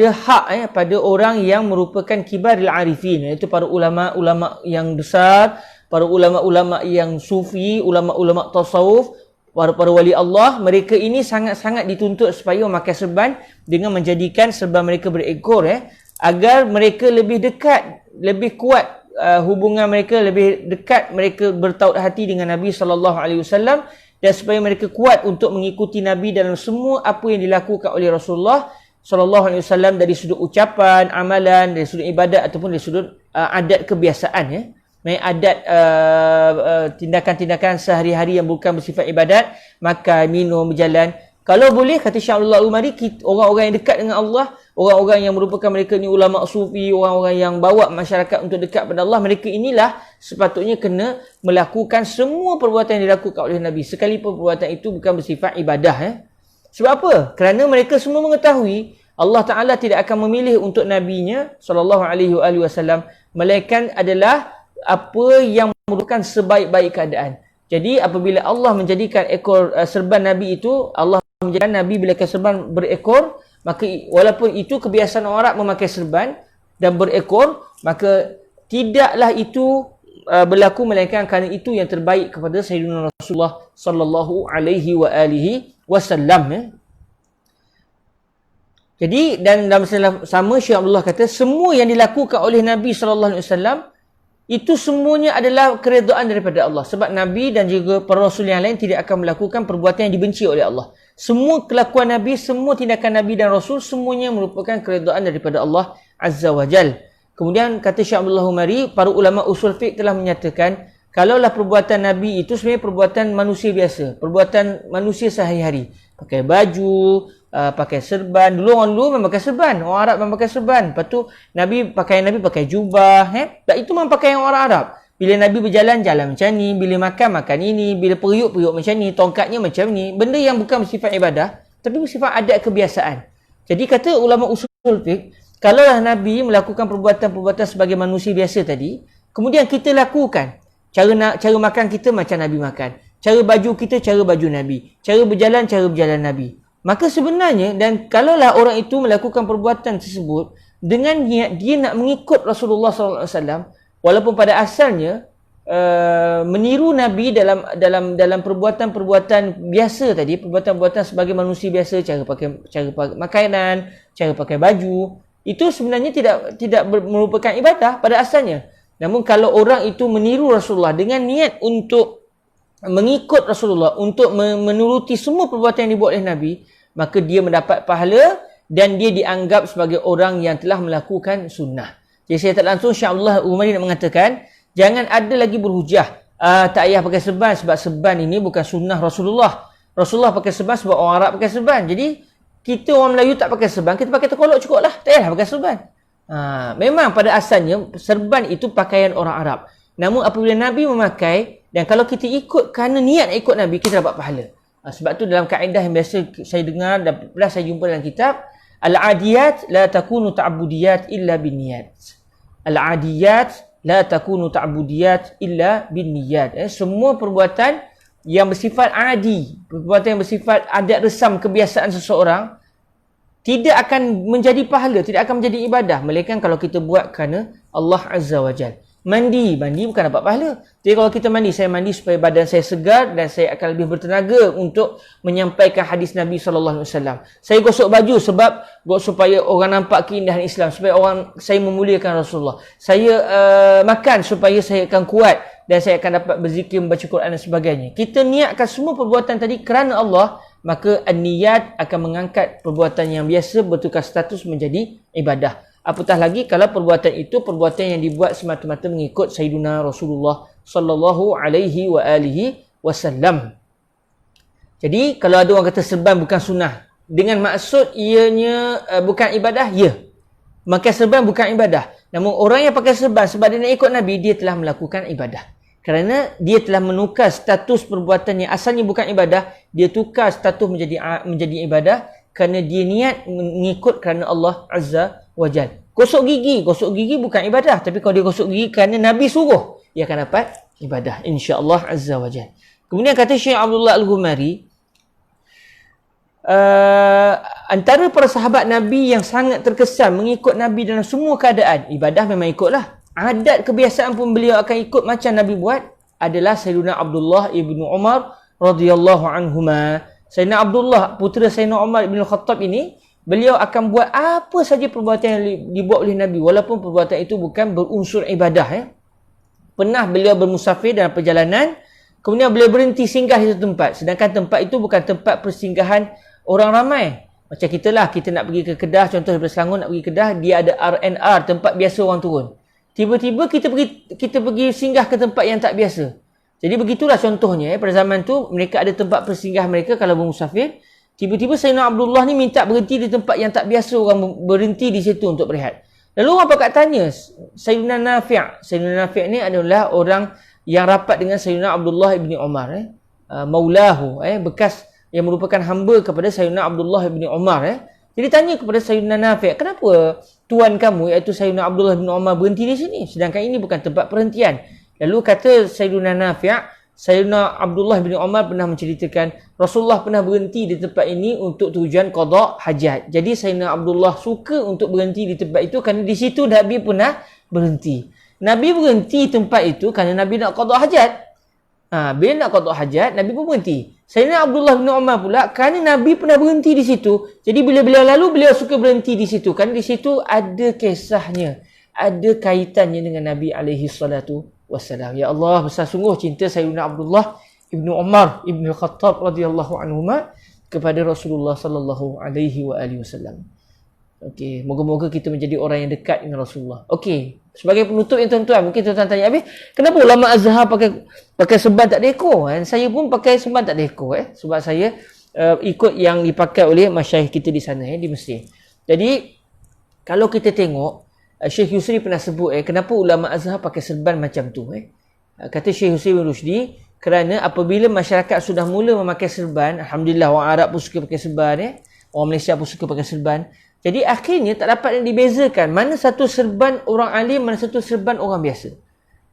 hak pada orang yang merupakan kibaril arifin, iaitu para ulama-ulama yang besar, para ulama-ulama yang sufi, ulama-ulama tasawuf, para wali Allah. Mereka ini sangat-sangat dituntut supaya memakai serban dengan menjadikan serban mereka berekor, agar mereka lebih dekat, lebih kuat hubungan mereka, lebih dekat mereka bertaut hati dengan Nabi sallallahu alaihi wasallam, dan supaya mereka kuat untuk mengikuti Nabi dalam semua apa yang dilakukan oleh Rasulullah sallallahu alaihi wasallam, dari sudut ucapan, amalan, dari sudut ibadat ataupun dari sudut adat kebiasaan, adat tindakan-tindakan sehari-hari yang bukan bersifat ibadat, makan, minum, berjalan. Kalau boleh, kata Syekh Abdullah Al-Ghumari, orang-orang yang dekat dengan Allah, orang-orang yang merupakan mereka ni ulama sufi, orang-orang yang bawa masyarakat untuk dekat pada Allah, mereka inilah sepatutnya kena melakukan semua perbuatan yang dilakukan oleh Nabi, sekalipun perbuatan itu bukan bersifat ibadah. Sebab apa? Kerana mereka semua mengetahui Allah Ta'ala tidak akan memilih untuk Nabi-Nya sallallahu alaihi wasallam, melainkan adalah apa yang merupakan sebaik-baik keadaan. Jadi apabila Allah menjadikan ekor serban Nabi itu, Allah menjadikan Nabi bila serban berekor, maka walaupun itu kebiasaan orang Arab memakai serban dan berekor, maka tidaklah itu berlaku, melainkan kerana itu yang terbaik kepada Sayyidina Rasulullah sallallahu alaihi wasallam. Jadi, dan dalam sama Syekh Abdullah kata, semua yang dilakukan oleh Nabi sallallahu alaihi wasallam itu semuanya adalah keredaan daripada Allah. Sebab Nabi dan juga para Rasul yang lain tidak akan melakukan perbuatan yang dibenci oleh Allah. Semua kelakuan Nabi, semua tindakan Nabi dan Rasul, semuanya merupakan keredaan daripada Allah Azza wa Jal. Kemudian kata Syekh Abdullah Al-Ghumari, para ulama usul fiqh telah menyatakan, kalaulah perbuatan Nabi itu sebenarnya perbuatan manusia biasa, perbuatan manusia sehari-hari. Pakai baju, pakai serban. Dulu orang dulu memang pakai serban. Orang Arab memang pakai serban. Lepas tu Nabi pakai jubah. Dan itu memang pakaian orang Arab. Bila Nabi berjalan, jalan macam ni. Bila makan, makan ini. Bila periuk macam ni. Tongkatnya macam ni. Benda yang bukan bersifat ibadah, tapi bersifat adat kebiasaan. Jadi kata ulama usul fiqh, kalaulah Nabi melakukan perbuatan-perbuatan sebagai manusia biasa tadi, kemudian kita lakukan. Cara makan kita macam Nabi makan. Cara baju kita, cara baju Nabi. Cara berjalan Nabi. Maka sebenarnya, dan kalaulah orang itu melakukan perbuatan tersebut dengan niat dia nak mengikut Rasulullah SAW, walaupun pada asalnya meniru Nabi dalam perbuatan-perbuatan biasa tadi, perbuatan-perbuatan sebagai manusia biasa, cara pakai makanan, cara pakai baju, itu sebenarnya tidak merupakan ibadah pada asalnya. Namun kalau orang itu meniru Rasulullah dengan niat untuk mengikut Rasulullah, untuk menuruti semua perbuatan yang dibuat oleh Nabi, maka dia mendapat pahala dan dia dianggap sebagai orang yang telah melakukan sunnah. Jadi saya tak langsung Syekh Abdullah Al-Ghumari nak mengatakan, jangan ada lagi berhujah, tak payah pakai serban sebab serban ini bukan sunnah Rasulullah. Rasulullah pakai serban sebab orang Arab pakai serban. Jadi kita orang Melayu tak pakai serban, kita pakai terkolok cukup lah, tak payah pakai serban. Memang pada asalnya serban itu pakaian orang Arab. Namun apabila Nabi memakai, dan kalau kita ikut kerana niat ikut Nabi, kita dapat pahala. Sebab tu dalam kaedah yang biasa saya dengar dan pernah saya jumpa dalam kitab, Al-adiyat la takunu ta'budiyat illa binniyat. Al-adiyat la takunu ta'budiyat illa binniyat. Semua perbuatan yang bersifat adi, perbuatan yang bersifat adat resam kebiasaan seseorang, tidak akan menjadi pahala, tidak akan menjadi ibadah, melainkan kalau kita buat kerana Allah Azza wa Jal. Mandi bukan dapat pahala. Jadi kalau kita mandi, saya mandi supaya badan saya segar dan saya akan lebih bertenaga untuk menyampaikan hadis Nabi SAW. Saya gosok baju supaya orang nampak keindahan Islam, supaya saya memuliakan Rasulullah. Saya makan supaya saya akan kuat dan saya akan dapat berzikir, membaca Quran dan sebagainya. Kita niatkan semua perbuatan tadi kerana Allah, maka an-niyat akan mengangkat perbuatan yang biasa bertukar status menjadi ibadah. Apatah lagi kalau perbuatan itu perbuatan yang dibuat semata-mata mengikut Sayyidina Rasulullah sallallahu alaihi wasallam. Jadi kalau ada orang kata serban bukan sunnah dengan maksud ianya bukan ibadah, ya. Maka serban bukan ibadah. Namun orang yang pakai serban sebab dia nak ikut Nabi, dia telah melakukan ibadah. Kerana dia telah menukar status perbuatan yang asalnya bukan ibadah, dia tukar status menjadi ibadah kerana dia niat mengikut kerana Allah Azza wa Jal. Gosok gigi bukan ibadah, tapi kalau dia gosok gigi kerana Nabi suruh, dia akan dapat ibadah insya-Allah Azza wa Jal. Kemudian kata Syekh Abdullah Al-Ghumari, antara para sahabat Nabi yang sangat terkesan mengikut Nabi dalam semua keadaan. Ibadah memang ikutlah. Adat kebiasaan pun beliau akan ikut macam Nabi buat adalah Sayyidina Abdullah ibnu Umar radhiyallahu anhuma. Sayyidina Abdullah, putera Sayyidina Umar ibn Khattab ini, beliau akan buat apa saja perbuatan yang dibuat oleh Nabi walaupun perbuatan itu bukan berunsur ibadah. Pernah beliau bermusafir dalam perjalanan, kemudian beliau berhenti singgah di satu tempat. Sedangkan tempat itu bukan tempat persinggahan orang ramai. Macam kita lah, kita nak pergi ke Kedah, contoh daripada Selangor nak pergi Kedah, dia ada R&R, tempat biasa orang turun. Tiba-tiba kita pergi singgah ke tempat yang tak biasa. Jadi begitulah contohnya. Pada zaman tu mereka ada tempat persinggah mereka kalau bermusafir. Tiba-tiba Sayyidina Abdullah ni minta berhenti di tempat yang tak biasa orang berhenti di situ untuk berehat. Lalu orang pakat tanya Sayyidina Nafi'. Sayyidina Nafi' ni adalah orang yang rapat dengan Sayyidina Abdullah ibni Umar. Maulahu. Bekas yang merupakan hamba kepada Sayyidina Abdullah ibni Umar. Jadi tanya kepada Sayyidina Nafi', kenapa tuan kamu iaitu Sayyidina Abdullah ibn Umar berhenti di sini? Sedangkan ini bukan tempat perhentian. Lalu kata Sayyidina Nafi', Sayyidina Abdullah bin Umar pernah menceritakan Rasulullah pernah berhenti di tempat ini untuk tujuan qada hajat. Jadi Sayyidina Abdullah suka untuk berhenti di tempat itu kerana di situ Nabi pernah berhenti. Nabi berhenti tempat itu kerana Nabi nak qada hajat. Bila nak qada hajat, Nabi pun berhenti. Sayyidina Abdullah bin Umar pula kerana Nabi pernah berhenti di situ. Jadi bila beliau lalu, beliau suka berhenti di situ. Kerana di situ ada kisahnya, ada kaitannya dengan Nabi alaihi salatu wassalam. Ya Allah, besar sungguh cinta Sayyidina Abdullah ibnu Umar ibnu Khattab radhiyallahu anhuma kepada Rasulullah sallallahu alaihi wasallam. Okey, moga-moga kita menjadi orang yang dekat dengan Rasulullah. Okey, sebagai penutup yang tuan-tuan, mungkin tuan-tuan tanya, habis kenapa ulama Azhar pakai serban tak ada ekor? Saya pun pakai serban tak ada ekor sebab saya ikut yang dipakai oleh masyayikh kita di sana di Mesir. Jadi kalau kita tengok Syekh Yusri pernah sebut kenapa ulama Azhar pakai serban macam tu kata Syekh Yusri bin Rushdi, kerana apabila masyarakat sudah mula memakai serban, alhamdulillah orang Arab pun suka pakai serban, orang Malaysia pun suka pakai serban. Jadi akhirnya tak dapat dibezakan mana satu serban orang alim, mana satu serban orang biasa.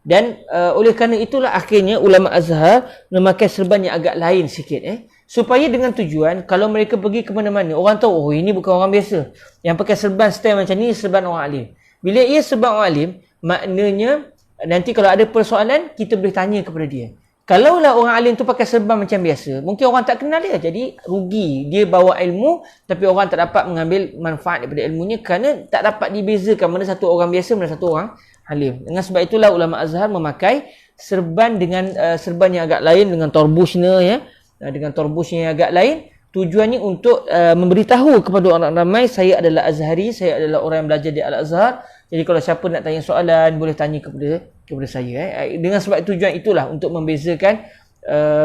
Dan oleh kerana itulah akhirnya ulama Azhar memakai serban yang agak lain sikit supaya dengan tujuan kalau mereka pergi ke mana-mana orang tahu, oh ini bukan orang biasa yang pakai serban style macam ni, serban orang alim. Bila ia serban orang alim, maknanya nanti kalau ada persoalan kita boleh tanya kepada dia. Kalaulah orang alim tu pakai serban macam biasa, mungkin orang tak kenal dia, jadi rugi. Dia bawa ilmu tapi orang tak dapat mengambil manfaat daripada ilmunya kerana tak dapat dibezakan mana satu orang biasa, mana satu orang alim. Dengan sebab itulah ulama Azhar memakai serban dengan serban yang agak lain, dengan torbusnya dengan torbusnya yang agak lain. Tujuannya untuk memberitahu kepada orang ramai, saya adalah Azhari, saya adalah orang yang belajar di Al-Azhar. Jadi kalau siapa nak tanya soalan, boleh tanya kepada saya. Dengan sebab tujuan itulah untuk membezakan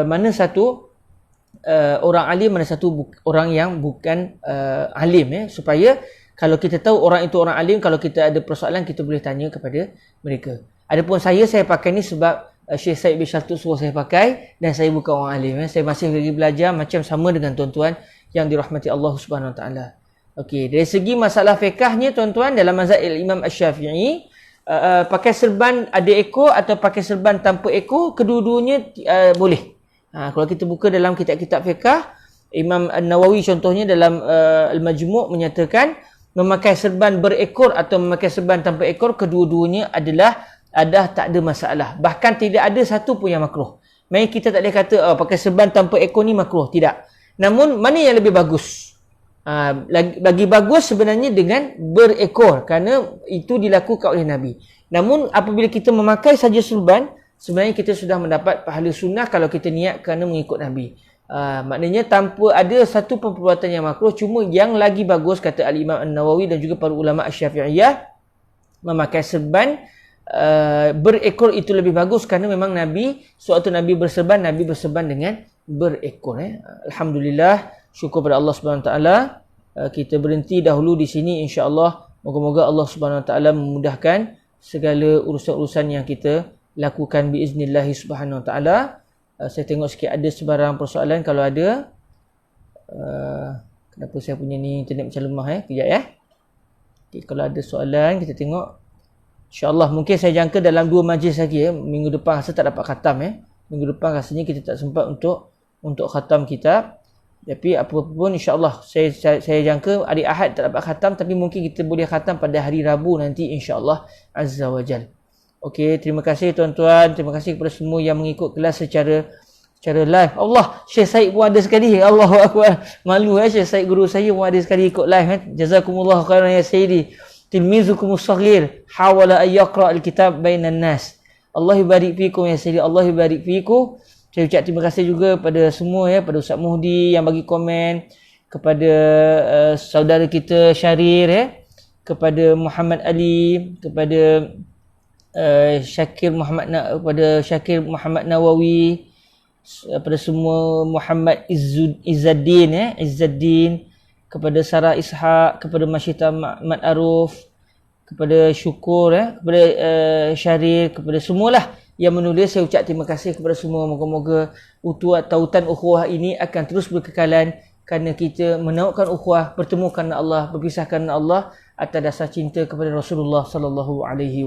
mana satu orang alim, mana satu orang yang bukan alim. Supaya kalau kita tahu orang itu orang alim, kalau kita ada persoalan, kita boleh tanya kepada mereka. Adapun saya pakai ni sebab Syekh Said bin Shaltut suruh saya pakai dan saya bukan orang alim. Saya masih lagi belajar macam sama dengan tuan-tuan yang dirahmati Allah Subhanahu Wa Taala. Okey, dari segi masalah fiqahnya tuan-tuan, dalam mazhab Imam Asy-Syafi'i pakai serban ada ekor atau pakai serban tanpa ekor, kedua-duanya boleh. Kalau kita buka dalam kitab-kitab fiqah, Imam An-Nawawi contohnya dalam Al-Majmu' menyatakan memakai serban berekor atau memakai serban tanpa ekor, kedua-duanya tak ada masalah. Bahkan tidak ada satu pun yang makruh. Main kita tak boleh kata pakai serban tanpa ekor ni makruh, tidak. Namun mana yang lebih bagus? Bagi bagus sebenarnya dengan berekor, kerana itu dilakukan oleh Nabi. Namun apabila kita memakai saja serban, sebenarnya kita sudah mendapat pahala sunnah kalau kita niat kerana mengikut Nabi. Maknanya tanpa ada satu perbuatan yang makruh. Cuma yang lagi bagus, kata Al-Imam An-Nawawi dan juga para ulama Asy-Syafi'iyah, memakai serban berekor itu lebih bagus kerana memang Nabi, sewaktu Nabi berserban dengan berekor. Alhamdulillah, syukur pada Allah Subhanahu Wa Taala. Kita berhenti dahulu di sini, insya-Allah. Moga-moga Allah Subhanahu Wa Taala memudahkan segala urusan-urusan yang kita lakukan biiznillah Subhanahu Wa Taala. Saya tengok sikit ada sebarang persoalan. Kalau ada, kenapa saya punya ni internet macam lemah kejap okay, kalau ada soalan kita tengok. InsyaAllah mungkin saya jangka dalam 2 majlis lagi minggu depan rasa tak dapat khatam Minggu depan rasanya kita tak sempat untuk khatam kitab. Tapi apapun insya-Allah saya jangka hari Ahad tak dapat khatam, tapi mungkin kita boleh khatam pada hari Rabu nanti insya-Allah azza wajal. Okey, terima kasih tuan-tuan, terima kasih kepada semua yang mengikut kelas secara live. Allah, Syekh Said pun ada sekali. Allahu akbar. Malu Syekh Said guru saya pun ada sekali ikut live Jazakumullah khairan ya Sayyidi. Tilmizukumus saghir hawala ay yaqra al-kitab bainan nas. Allah barik fikum ya Sayyidi. Allah barik fikum. Saya ucap terima kasih juga pada semua pada Ustaz Muhdi yang bagi komen, kepada saudara kita Syarir kepada Muhammad Ali, kepada Syakir Muhammad Nawawi, pada semua Muhammad Izzuddin, kepada Sarah Ishaq, kepada Masyita Ahmad Aruf, kepada Syukur kepada Syarir, kepada semualah yang menulis. Saya ucap terima kasih kepada semua. Moga-moga tautan ukhuwah ini akan terus berkekalan kerana kita menautkan ukhuwah, bertemu kerana Allah, berpisah kerana Allah atas dasar cinta kepada Rasulullah sallallahu alaihi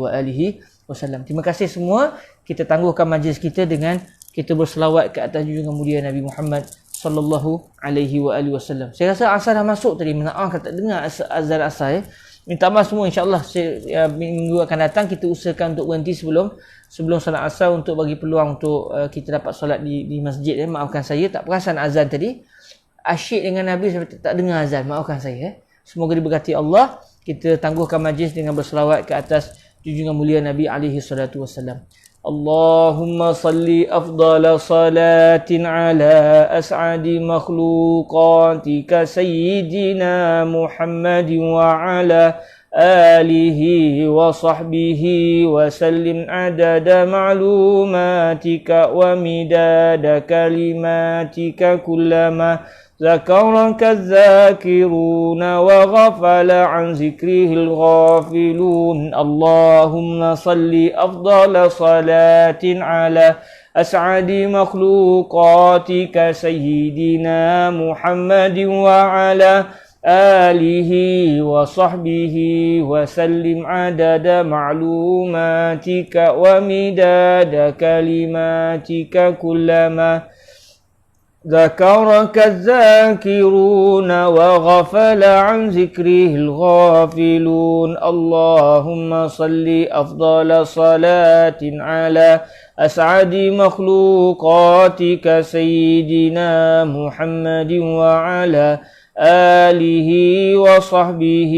wasallam. Terima kasih semua. Kita tangguhkan majlis kita dengan kita berselawat ke atas junjungan mulia Nabi Muhammad sallallahu alaihi wasallam. Saya rasa asar dah masuk tadi. Maaf tak dengar azan asar Minta maaf semua, insya-Allah minggu akan datang kita usahakan untuk berhenti sebelum solat asar untuk bagi peluang untuk kita dapat solat di masjid. Maafkan saya tak perasan azan tadi. Asyik dengan Nabi saya tak dengar azan. Maafkan saya. Semoga diberkati Allah. Kita tangguhkan majlis dengan berselawat ke atas junjungan mulia Nabi alaihi salatu wasallam. Allahumma salli afdala salatin ala as'adi makhluqatika sayyidina Muhammadin wa ala alihi wa sahbihi wa sallim adada ma'lumatika wa midada kalimatika kullama ذكرك الذاكرون وغفل عن ذكره الغافلون اللهم صل أفضل صلاة على أسعد مخلوقاتك سيدنا محمد وعلى آله وصحبه وسلم عدد معلوماتك ومداد كلماتك كلما ذكرك الذاكرون وغفل عن ذكره الغافلون اللهم صل أفضل صلاة على أسعد مخلوقاتك سيدنا محمد وعلى آله وصحبه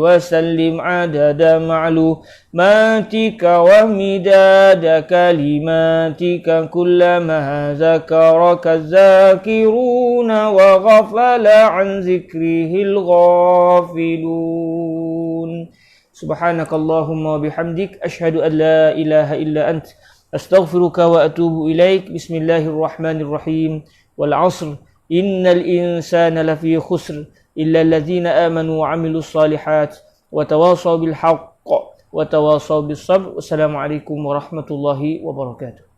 وسلم عدد معلوماتك ومداد كلماتك كلما ذكرك الذاكرون وغفل عن ذكره الغافلون سبحانك اللهم وبحمدك أشهد أن لا إله إلا أنت أستغفرك وأتوب إليك بسم الله الرحمن الرحيم والعصر إن الإنسان لفي خسر إلا الذين آمنوا وعملوا الصالحات وتواصوا بالحق وتواصوا بالصبر والسلام عليكم ورحمة الله وبركاته.